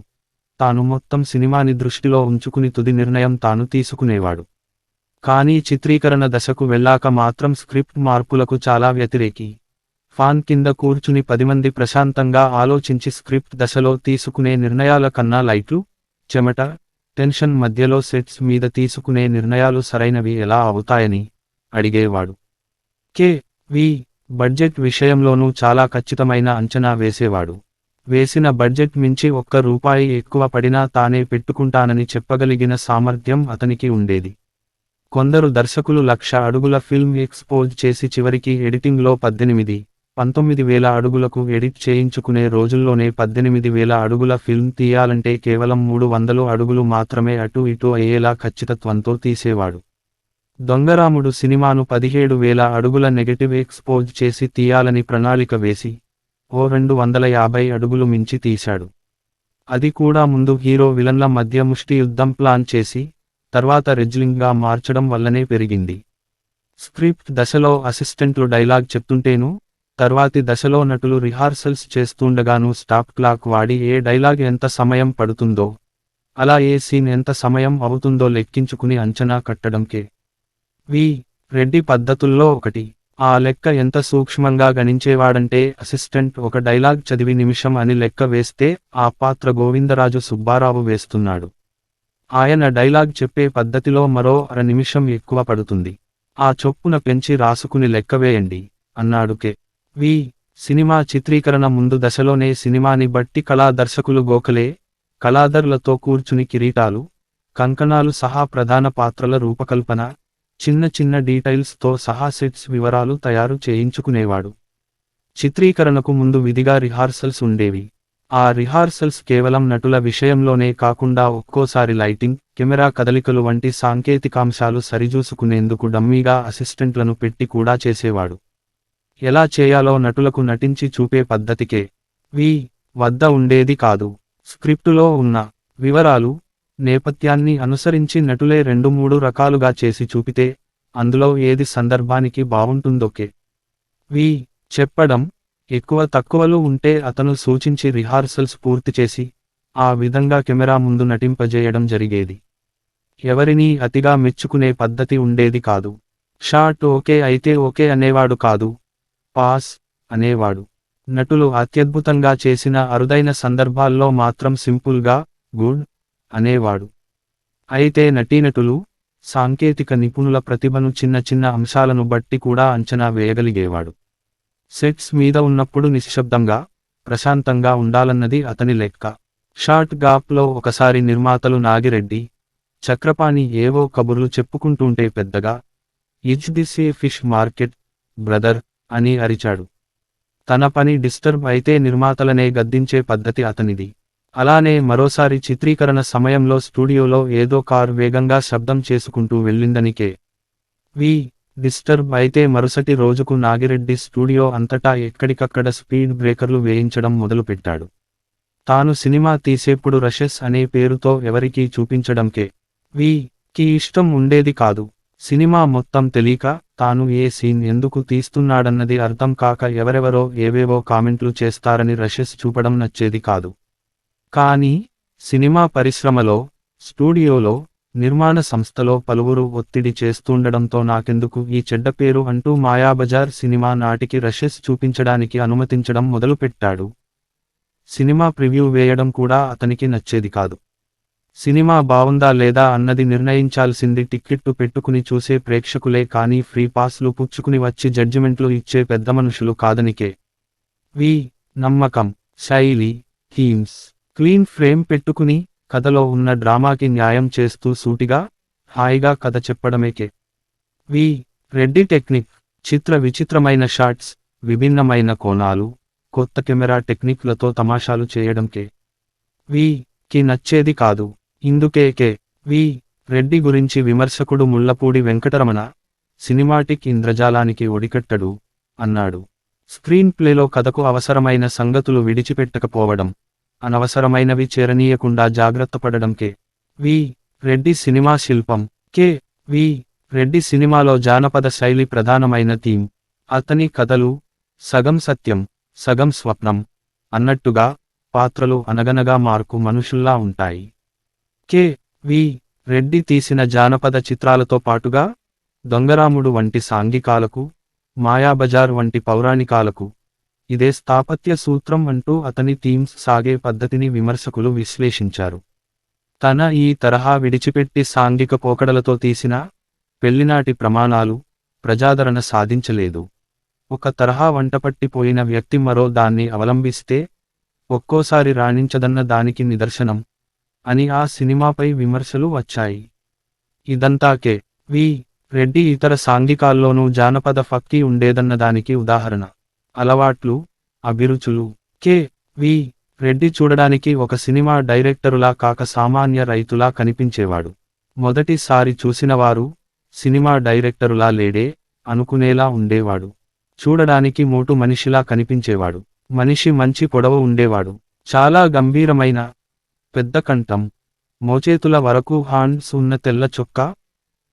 తాను మొత్తం సినిమాని దృష్టిలో ఉంచుకుని తుది నిర్ణయం తాను తీసుకునేవాడు. కానీ చిత్రీకరణ దశకు వెళ్ళాక మాత్రం స్క్రిప్ట్ మార్పులకు చాలా వ్యతిరేకి. ఫాన్ కింద కూర్చుని 10 మంది ప్రశాంతంగా ఆలోచించి స్క్రిప్ట్ దశలో తీసుకునే నిర్ణయాల కన్నా లైట్లు, చెమట, టెన్షన్ మధ్యలో సెట్స్ మీద తీసుకునే నిర్ణయాలు సరైనవి ఎలా అవుతాయని అడిగేవాడు. వి. బడ్జెట్ విషయంలోనూ చాలా ఖచ్చితమైన అంచనా వేసేవాడు. వేసిన బడ్జెట్ మించి ₹1 ఎక్కువ పడినా తానే పెట్టుకుంటానని చెప్పగలిగిన సామర్థ్యం అతనికి ఉండేది. కొందరు దర్శకులు 1,00,000 అడుగుల ఫిల్మ్ ఎక్స్పోజ్ చేసి చివరికి ఎడిటింగ్లో 18,000-19,000 అడుగులకు ఎడిట్ చేయించుకునే రోజుల్లోనే 18,000 అడుగుల ఫిల్మ్ తీయాలంటే కేవలం 300 అడుగులు మాత్రమే అటు ఇటు అయ్యేలా ఖచ్చితత్వంతో తీసేవాడు. దొంగరాముడు సినిమాను 17,000 అడుగుల నెగటివ్ ఎక్స్పోజ్ చేసి తీయాలని ప్రణాళిక వేసి, ఓ 250 అడుగులు మించి తీశాడు. అది కూడా ముందు హీరో విలన్ల మధ్య ముష్టి యుద్ధం ప్లాన్ చేసి, తర్వాత రెజ్లింగ్గా మార్చడం వల్లనే పెరిగింది. స్క్రిప్ట్ దశలో అసిస్టెంట్లు డైలాగ్ చెప్తుంటేనూ, తర్వాతి దశలో నటులు రిహార్సల్స్ చేస్తుండగానూ స్టాప్ క్లాక్ వాడి ఏ డైలాగ్ ఎంత సమయం పడుతుందో, అలా ఏ సీన్ ఎంత సమయం అవుతుందో లెక్కించుకుని అంచనా కట్టడం వి రెడ్డి పద్ధతుల్లో ఒకటి. ఆ లెక్క ఎంత సూక్ష్మంగా గణించేవాడంటే అసిస్టెంట్ ఒక డైలాగ్ చదివి నిమిషం అని లెక్క వేస్తే ఆ పాత్ర గోవిందరాజు సుబ్బారావు వేస్తున్నాడు. ఆయన డైలాగ్ చెప్పే పద్ధతిలో మరో అర నిమిషం ఎక్కువ పడుతుంది. ఆ చొప్పున పెంచి రాసుకుని లెక్కవేయండి అన్నాడు కె. వి సినిమా చిత్రీకరణ ముందు దశలోనే సినిమాని బట్టి కళా దర్శకులు గోఖలే, కళాదరులతో కూర్చుని కిరీటాలు, కంకణాలు సహా ప్రధాన పాత్రల రూపకల్పన, చిన్న చిన్న డీటైల్స్తో సహా సెట్స్ వివరాలు తయారు చేయించుకునేవాడు. చిత్రీకరణకు ముందు విధిగా రిహార్సల్స్ ఉండేవి. ఆ రిహార్సల్స్ కేవలం నటుల విషయంలోనే కాకుండా ఒక్కోసారి లైటింగ్, కెమెరా కదలికలు వంటి సాంకేతికాంశాలు సరిచూసుకునేందుకు డమ్మీగా అసిస్టెంట్లను పెట్టి కూడా చేసేవాడు. ఎలా చేయాలో నటులకు నటించి చూపే పద్ధతికే వి వద్ద ఉండేది కాదు. స్క్రిప్టులో ఉన్న వివరాలు, నేపథ్యాన్ని అనుసరించి నటులే 2-3 రకాలుగా చేసి చూపితే అందులో ఏది సందర్భానికి బావుంటుందోకే వి చెప్పడం, ఎక్కువ తక్కువలు ఉంటే అతను సూచించి రిహార్సల్స్ పూర్తి చేసి ఆ విధంగా కెమెరా ముందు నటింపజేయడం జరిగేది. ఎవరినీ అతిగా మెచ్చుకునే పద్ధతి ఉండేది కాదు. షాట్ ఓకే అయితే ఓకే అనేవాడు కాదు, పాస్ అనేవాడు. నటులు అత్యద్భుతంగా చేసిన అరుదైన సందర్భాల్లో మాత్రం సింపుల్గా గుడ్ అనేవాడు. అయితే నటీనటులు, సాంకేతిక నిపుణుల ప్రతిభను చిన్న చిన్న అంశాలను బట్టి కూడా అంచనా వేయగలిగేవాడు. సెట్స్ మీద ఉన్నప్పుడు నిశ్శబ్దంగా, ప్రశాంతంగా ఉండాలన్నది అతని లెక్క. షార్ట్ గాప్లో ఒకసారి నిర్మాతలు నాగిరెడ్డి, చక్రపాణి ఏవో కబుర్లు చెప్పుకుంటుంటే పెద్దగా "is this A fish market, brother" అని అరిచాడు. తన పని డిస్టర్బ్ అయితే నిర్మాతలనే గద్దించే పద్ధతి అతనిది. అలానే మరోసారి చిత్రీకరణ సమయంలో స్టూడియోలో ఏదో కార్ వేగంగా శబ్దం చేసుకుంటూ వెళ్ళిందని కె. వి డిస్టర్బ్ అయితే మరుసటి రోజుకు నాగిరెడ్డి స్టూడియో అంతటా ఎక్కడికక్కడ స్పీడ్ బ్రేకర్లు వేయించడం మొదలుపెట్టాడు. తాను సినిమా తీసేప్పుడు రషెస్ అనే పేరుతో ఎవరికీ చూపించడం కె. వి కి ఇష్టం ఉండేది కాదు. సినిమా మొత్తం తెలీక, తాను ఏ సీన్ ఎందుకు తీస్తున్నాడన్నది అర్థం కాక ఎవరెవరో ఏవేవో కామెంట్లు చేస్తారని రషెస్ చూపడం నచ్చేది కాదు. కానీ సినిమా పరిశ్రమలో, స్టూడియోలో, నిర్మాణ సంస్థలో పలువురు ఒత్తిడి చేస్తుండడంతో నాకెందుకు ఈ చెడ్డ పేరు అంటూ మాయాబజార్ సినిమా నాటికి రషెస్ చూపించడానికి అనుమతించడం మొదలుపెట్టాడు. సినిమా ప్రివ్యూ వేయడం కూడా అతనికి నచ్చేది కాదు. సినిమా బావుందా లేదా అన్నది నిర్ణయించాల్సింది టిక్కెట్టు పెట్టుకుని చూసే ప్రేక్షకులే కానీ ఫ్రీ పాస్లు పుచ్చుకుని వచ్చి జడ్జిమెంట్లు ఇచ్చే పెద్దమనుషులు కాదనికే. వి నమ్మకం, శైలి, థీమ్స్, క్లీన్ ఫ్రేమ్ పెట్టుకుని కథలో ఉన్న డ్రామాకి న్యాయం చేస్తూ సూటిగా, హాయిగా కథ చెప్పడమేకే. వి రెడ్డి టెక్నిక్, చిత్ర విచిత్రమైన షాట్స్, విభిన్నమైన కోణాలు, కొత్త కెమెరా టెక్నిక్లతో తమాషాలు చేయడంకే వి కి నచ్చేది కాదు. ఇందుకే కె. వి రెడ్డి గురించి విమర్శకుడు ముళ్లపూడి వెంకటరమణ, సినిమాటిక్ ఇంద్రజాలానికి ఒడికట్టడు అన్నాడు. స్క్రీన్ ప్లేలో కథకు అవసరమైన సంగతులు విడిచిపెట్టకపోవడం, అనవసరమైనవి చేరనీయకుండా జాగ్రత్తపడడం కె. వి రెడ్డి సినిమా శిల్పం. కె. వి రెడ్డి సినిమాలో జానపద శైలి ప్రధానమైన థీమ్. అతని కథలు సగం సత్యం, సగం స్వప్నం అన్నట్టుగా, పాత్రలు అనగనగా మార్కు మనుషుల్లా ఉంటాయి. కె. వి రెడ్డి తీసిన జానపద చిత్రాలతో పాటుగా దొంగరాముడు వంటి సాంఘికాలకు, మాయాబజార్ వంటి పౌరాణికాలకు ఇదే స్థాపత్య సూత్రం అంటూ అతని థీమ్స్ సాగే పద్ధతిని విమర్శకులు విశ్లేషించారు. తన ఈ తరహా విడిచిపెట్టి సాంఘిక పోకడలతో తీసిన పెళ్లినాటి ప్రమాణాలు ప్రజాదరణ సాధించలేదు. ఒక తరహా వంటపట్టిపోయిన వ్యక్తి మరో దాన్ని అవలంబిస్తే ఒక్కోసారి రాణించదన్న దానికి నిదర్శనం అని ఆ సినిమాపై విమర్శలు వచ్చాయి. ఇదంతా కె. వి రెడ్డి ఇతర సాంఘికాల్లోనూ జానపద ఫక్తి ఉండేదన్నదానికి ఉదాహరణ. అలవాట్లు, అభిరుచులు. కె. వి రెడ్డి చూడడానికి ఒక సినిమా డైరెక్టరులా కాక సామాన్య రైతులా కనిపించేవాడు. మొదటిసారి చూసినవారు సినిమా డైరెక్టరులా లేడే అనుకునేలా ఉండేవాడు. చూడడానికి మోటు మనిషిలా కనిపించేవాడు. మనిషి మంచి పొడవు ఉండేవాడు. చాలా గంభీరమైన పెద్ద కంఠం, మోచేతుల వరకు హాండ్స్ ఉన్న తెల్ల చొక్కా,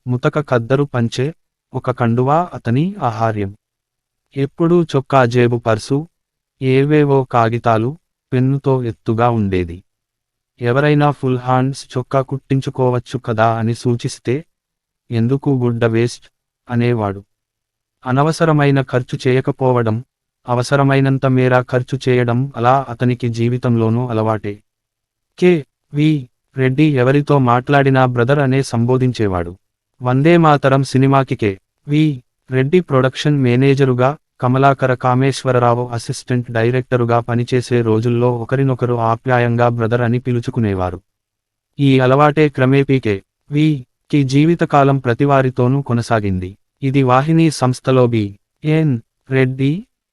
ముతక ఖద్దరు పంచె, ఒక కండువా అతని ఆహార్యం. ఎప్పుడూ చొక్కా జేబు పర్సు, ఏవేవో కాగితాలు, పెన్నుతో ఎత్తుగా ఉండేది. ఎవరైనా ఫుల్ హ్యాండ్స్ చొక్కా కుట్టించుకోవచ్చు కదా అని సూచిస్తే, ఎందుకు గుడ్డ వేస్ట్ అనేవాడు. అనవసరమైన ఖర్చు చేయకపోవడం, అవసరమైనంత మేర ఖర్చు చేయడం అలా అతనికి జీవితంలోనూ అలవాటే. కె. వి. రెడ్డి ఎవరితో మాట్లాడినా బ్రదర్ అనే సంబోధించేవాడు. వందేమాతరం సినిమాకి K. V. Reddy production మేనేజరుగా, Kamalakara Kameswara Rao assistant డైరెక్టరుగా పనిచేసే రోజుల్లో ఒకరినొకరు ఆప్యాయంగా బ్రదర్ అని పిలుచుకునేవారు. ఈ అలవాటే క్రమేపీ కె. వి. కి జీవితకాలం ప్రతివారితోనూ కొనసాగింది. ఇది వాహిని సంస్థలో బి. ఎన్. రెడ్డి,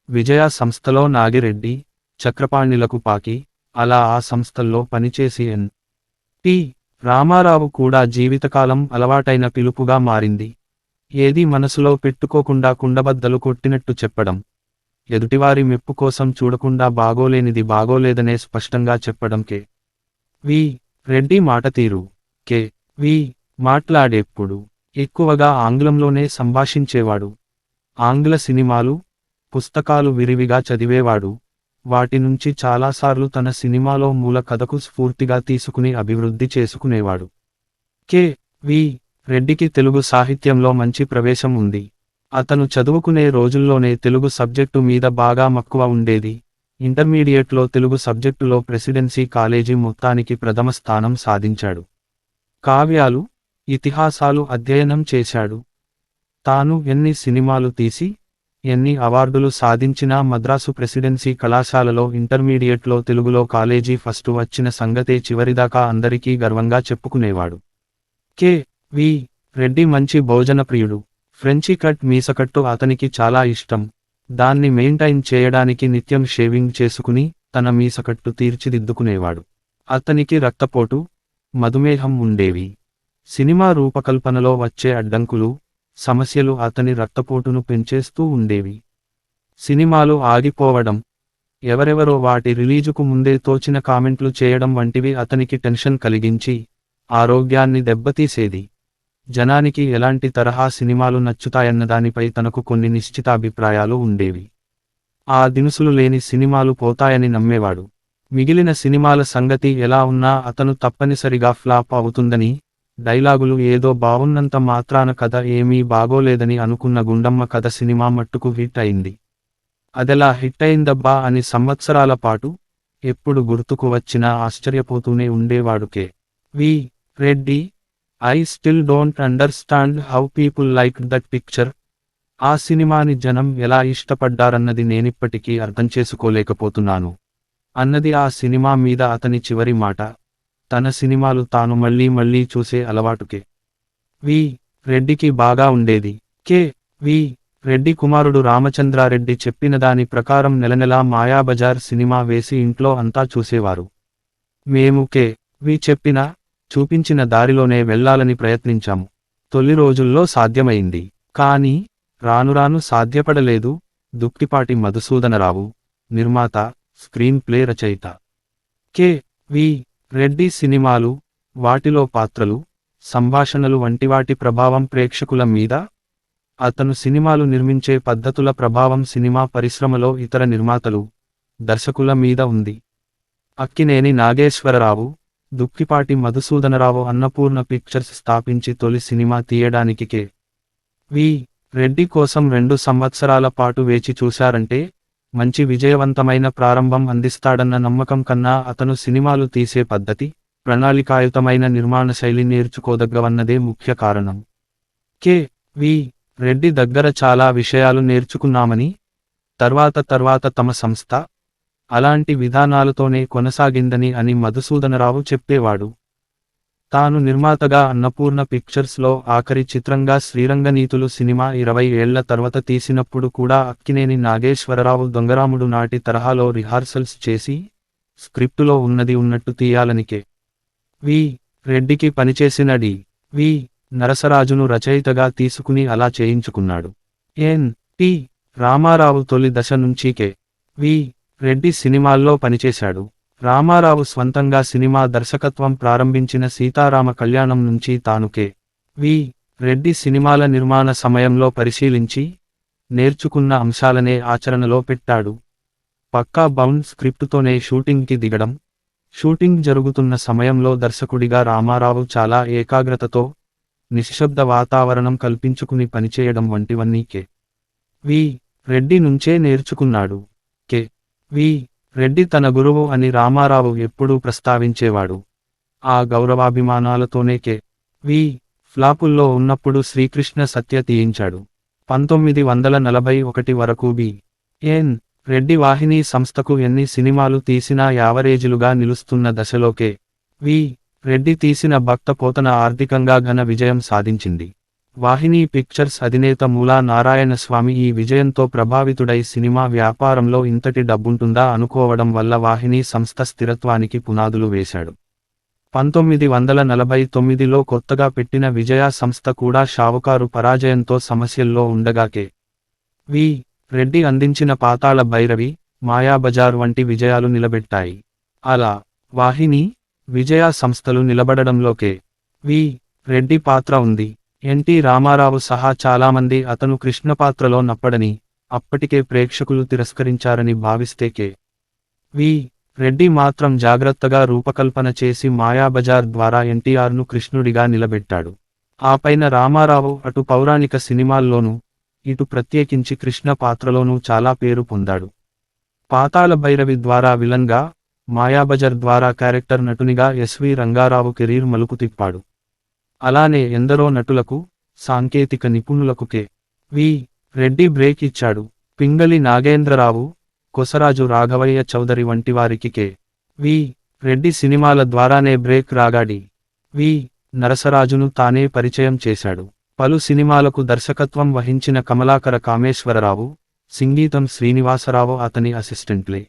విజయ సంస్థలో నాగిరెడ్డి, చక్రపాణిలకు పాకి, అలా ఆ సంస్థల్లో పనిచేసి ఎన్. టి. రామారావు కూడా జీవితకాలం అలవాటైన పిలుపుగా మారింది. ఏది మనసులో పెట్టుకోకుండా కుండబద్దలు కొట్టినట్టు చెప్పడం, ఎదుటివారి మెప్పు కోసం చూడకుండా బాగోలేనిది బాగోలేదనే స్పష్టంగా చెప్పడం కె. వి. రెడ్డి మాటతీరు. కె. వి. మాట్లాడేప్పుడు ఎక్కువగా ఆంగ్లంలోనే సంభాషించేవాడు. ఆంగ్ల సినిమాలు, పుస్తకాలు విరివిగా చదివేవాడు. వాటి నుంచి చాలాసార్లు తన సినిమాలో మూల కథకు స్ఫూర్తిగా తీసుకుని అభివృద్ధి చేసుకునేవాడు. కె. వి. రెడ్డికి తెలుగు సాహిత్యంలో మంచి ప్రవేశం ఉంది. అతను చదువుకునే రోజుల్లోనే తెలుగు సబ్జెక్టు మీద బాగా మక్కువ ఉండేది. ఇంటర్మీడియట్లో తెలుగు సబ్జెక్టులో ప్రెసిడెన్సీ కాలేజీ మొత్తానికి ప్రథమ స్థానం సాధించాడు. కావ్యాలు, ఇతిహాసాలు అధ్యయనం చేశాడు. తాను ఎన్ని సినిమాలు తీసి, ఎన్ని అవార్డులు సాధించినా మద్రాసు ప్రెసిడెన్సీ కళాశాలలో ఇంటర్మీడియట్లో తెలుగులో కాలేజీ ఫస్టు వచ్చిన సంగతే చివరిదాకా అందరికీ గర్వంగా చెప్పుకునేవాడు. కె. వి. రెడ్డి మంచి భోజనప్రియుడు. ఫ్రెంచి కట్ మీసకట్టు అతనికి చాలా ఇష్టం. దాన్ని మెయింటైన్ చేయడానికి నిత్యం షేవింగ్ చేసుకుని తన మీసకట్టు తీర్చిదిద్దుకునేవాడు. అతనికి రక్తపోటు, మధుమేహం ఉండేవి. సినిమా రూపకల్పనలో వచ్చే అడ్డంకులు, సమస్యలు అతని రక్తపోటును పెంచేస్తూ ఉండేవి. సినిమాలు ఆగిపోవడం, ఎవరెవరో వాటి రిలీజుకు ముందే తోచిన కామెంట్లు చేయడం వంటివి అతనికి టెన్షన్ కలిగించి, ఆరోగ్యాన్ని దెబ్బతీసేది. జనానికి ఎలాంటి తరహా సినిమాలు నచ్చుతాయన్నదానిపై తనకు కొన్ని నిశ్చితాభిప్రాయాలు ఉండేవి. ఆ దినుసులు లేని సినిమాలు పోతాయని నమ్మేవాడు. మిగిలిన సినిమాల సంగతి ఎలా ఉన్నా అతను తప్పనిసరిగా ఫ్లాప్ అవుతుందని, డైలాగులు ఏదో బావున్నంత మాత్రాన కథ ఏమీ బాగోలేదని అనుకున్న గుండమ్మ కథ సినిమా మట్టుకు హిట్ అయింది. అదెలా హిట్టయిందబ్బా అని సంవత్సరాల పాటు ఎప్పుడు గుర్తుకు వచ్చినా ఆశ్చర్యపోతూనే ఉండేవాడు. K. V. Reddy. I still don't understand how people like that picture. ఆ సినిమాని జనం ఎలా ఇష్టపడ్డారన్నది నేనిప్పటికీ అర్థం చేసుకోలేకపోతున్నాను అన్నది ఆ సినిమా మీద అతని చివరి మాట. తన సినిమాలు తాను మళ్ళీ మళ్ళీ చూసే అలవాటు కె. వి. రెడ్డికి బాగా ఉండేది. కె. వి. రెడ్డి కుమారుడు రామచంద్రారెడ్డి చెప్పినదాని ప్రకారం నెలనెలా మాయాబజార్ సినిమా వేసి ఇంట్లో అంతా చూసేవారు. మేము కె. వి. చూపించిన దారిలోనే వెళ్లాలని ప్రయత్నించాము. తొలి రోజుల్లో సాధ్యమైంది. కానీ రానురాను సాధ్యపడలేదు. దుక్కిపాటి మధుసూదనరావు, నిర్మాత, స్క్రీన్ ప్లే రచయిత. కె. వి. రెడ్డి సినిమాలు, వాటిలో పాత్రలు, సంభాషణలు వంటివాటి ప్రభావం ప్రేక్షకుల మీద, అతను సినిమాలు నిర్మించే పద్ధతుల ప్రభావం సినిమా పరిశ్రమలో ఇతర నిర్మాతలు, దర్శకుల మీద ఉంది. అక్కినేని నాగేశ్వరరావు, దుక్కిపాటి మధుసూదనరావు అన్నపూర్ణ పిక్చర్స్ స్థాపించి తొలి సినిమా తీయడానికి కె. వి. రెడ్డి కోసం 2 సంవత్సరాల పాటు వేచి చూశారంటే, మంచి విజయవంతమైన ప్రారంభం అందిస్తాడన్న నమ్మకం కన్నా అతను సినిమాలు తీసే పద్ధతి, ప్రణాళికాయుతమైన నిర్మాణ శైలి నేర్చుకోదగ్గవన్నదే ముఖ్య కారణం. కె. వి. రెడ్డి దగ్గర చాలా విషయాలు నేర్చుకున్నామని, తర్వాత తమ సంస్థ అలాంటి విధానాలతోనే కొనసాగిందని అని మధుసూదనరావు చెప్పేవాడు. తాను నిర్మాతగా అన్నపూర్ణ పిక్చర్స్లో ఆఖరి చిత్రంగా శ్రీరంగనీతులు సినిమా 20 ఏళ్ల తర్వాత తీసినప్పుడు కూడా అక్కినేని నాగేశ్వరరావు దొంగరాముడు నాటి తరహాలో రిహార్సల్స్ చేసి, స్క్రిప్టులో ఉన్నది ఉన్నట్టు తీయాలని కె. వి. రెడ్డికి పనిచేసిన డి. వి. నరసరాజును రచయితగా తీసుకుని అలా చేయించుకున్నాడు. ఎన్. టి. రామారావు తొలి దశ నుంచి కె. వి. రెడ్డి సినిమాల్లో పనిచేశాడు. రామారావు స్వంతంగా సినిమా దర్శకత్వం ప్రారంభించిన సీతారామ కళ్యాణం నుంచి తాను కె. వి. రెడ్డి సినిమాల నిర్మాణ సమయంలో పరిశీలించి, నేర్చుకున్న అంశాలనే ఆచరణలో పెట్టాడు. పక్కా బౌండ్ స్క్రిప్టుతోనే షూటింగ్కి దిగడం, షూటింగ్ జరుగుతున్న సమయంలో దర్శకుడిగా రామారావు చాలా ఏకాగ్రతతో, నిశ్శబ్ద వాతావరణం కల్పించుకుని పనిచేయడం వంటివన్నీ కె. వి. రెడ్డి నుంచే నేర్చుకున్నాడు. కె. వి. రెడ్డి తన గురువు అని రామారావు ఎప్పుడూ ప్రస్తావించేవాడు. ఆ గౌరవాభిమానాలతోనే కె. వి. ఫ్లాపుల్లో ఉన్నప్పుడు శ్రీకృష్ణ సత్య తీయించాడు. 1941 వరకు బి. ఎన్. రెడ్డి వాహినీ సంస్థకు ఎన్ని సినిమాలు తీసినా యావరేజులుగా నిలుస్తున్న దశలో కె. వి. రెడ్డి తీసిన భక్త పోతన ఆర్థికంగా ఘన విజయం సాధించింది. వాహినీ పిక్చర్స్ అధినేత మూలా నారాయణస్వామి ఈ విజయంతో ప్రభావితుడై సినిమా వ్యాపారంలో ఇంతటి డబ్బుంటుందా అనుకోవడం వల్ల వాహినీ సంస్థ స్థిరత్వానికి పునాదులు వేశాడు. 1949లో కొత్తగా పెట్టిన విజయ సంస్థ కూడా షావుకారు పరాజయంతో సమస్యల్లో ఉండగా కె. వి. రెడ్డి అందించిన పాతాళ భైరవి, మాయాబజార్ వంటి విజయాలు నిలబెట్టాయి. అలా వాహిని, విజయ సంస్థలు నిలబడడంలో కె. వి. రెడ్డి పాత్ర ఉంది. ఎన్టీ రామారావు సహా చాలామంది అతను కృష్ణపాత్రలో నప్పడని, అప్పటికే ప్రేక్షకులు తిరస్కరించారని భావిస్తే కె. వి. రెడ్డి మాత్రం జాగ్రత్తగా రూపకల్పన చేసి మాయాబజార్ ద్వారా ఎన్టీఆర్ను కృష్ణుడిగా నిలబెట్టాడు. ఆపైన రామారావు అటు పౌరాణిక సినిమాల్లోనూ, ఇటు ప్రత్యేకించి కృష్ణ పాత్రలోనూ చాలా పేరు పొందాడు. పాతాళ భైరవి ద్వారా విలన్గా, మాయాబజార్ ద్వారా క్యారెక్టర్ నటునిగా ఎస్వి రంగారావు కెరీర్ మలుపు తిప్పాడు. అలానే ఎందరో నటులకు, సాంకేతిక నిపుణులకు కె. వి. రెడ్డి బ్రేక్ ఇచ్చాడు. పింగళి నాగేంద్రరావు, కొసరాజు రాఘవయ్య చౌదరి వంటివారికి కె. వి. రెడ్డి సినిమాల ద్వారానే బ్రేక్ రాగాడి. వి. నరసరాజును తానే పరిచయం చేశాడు. పలు సినిమాలకు దర్శకత్వం వహించిన కమలాకర కామేశ్వరరావు, సంగీతం శ్రీనివాసరావు అతని అసిస్టెంట్లే.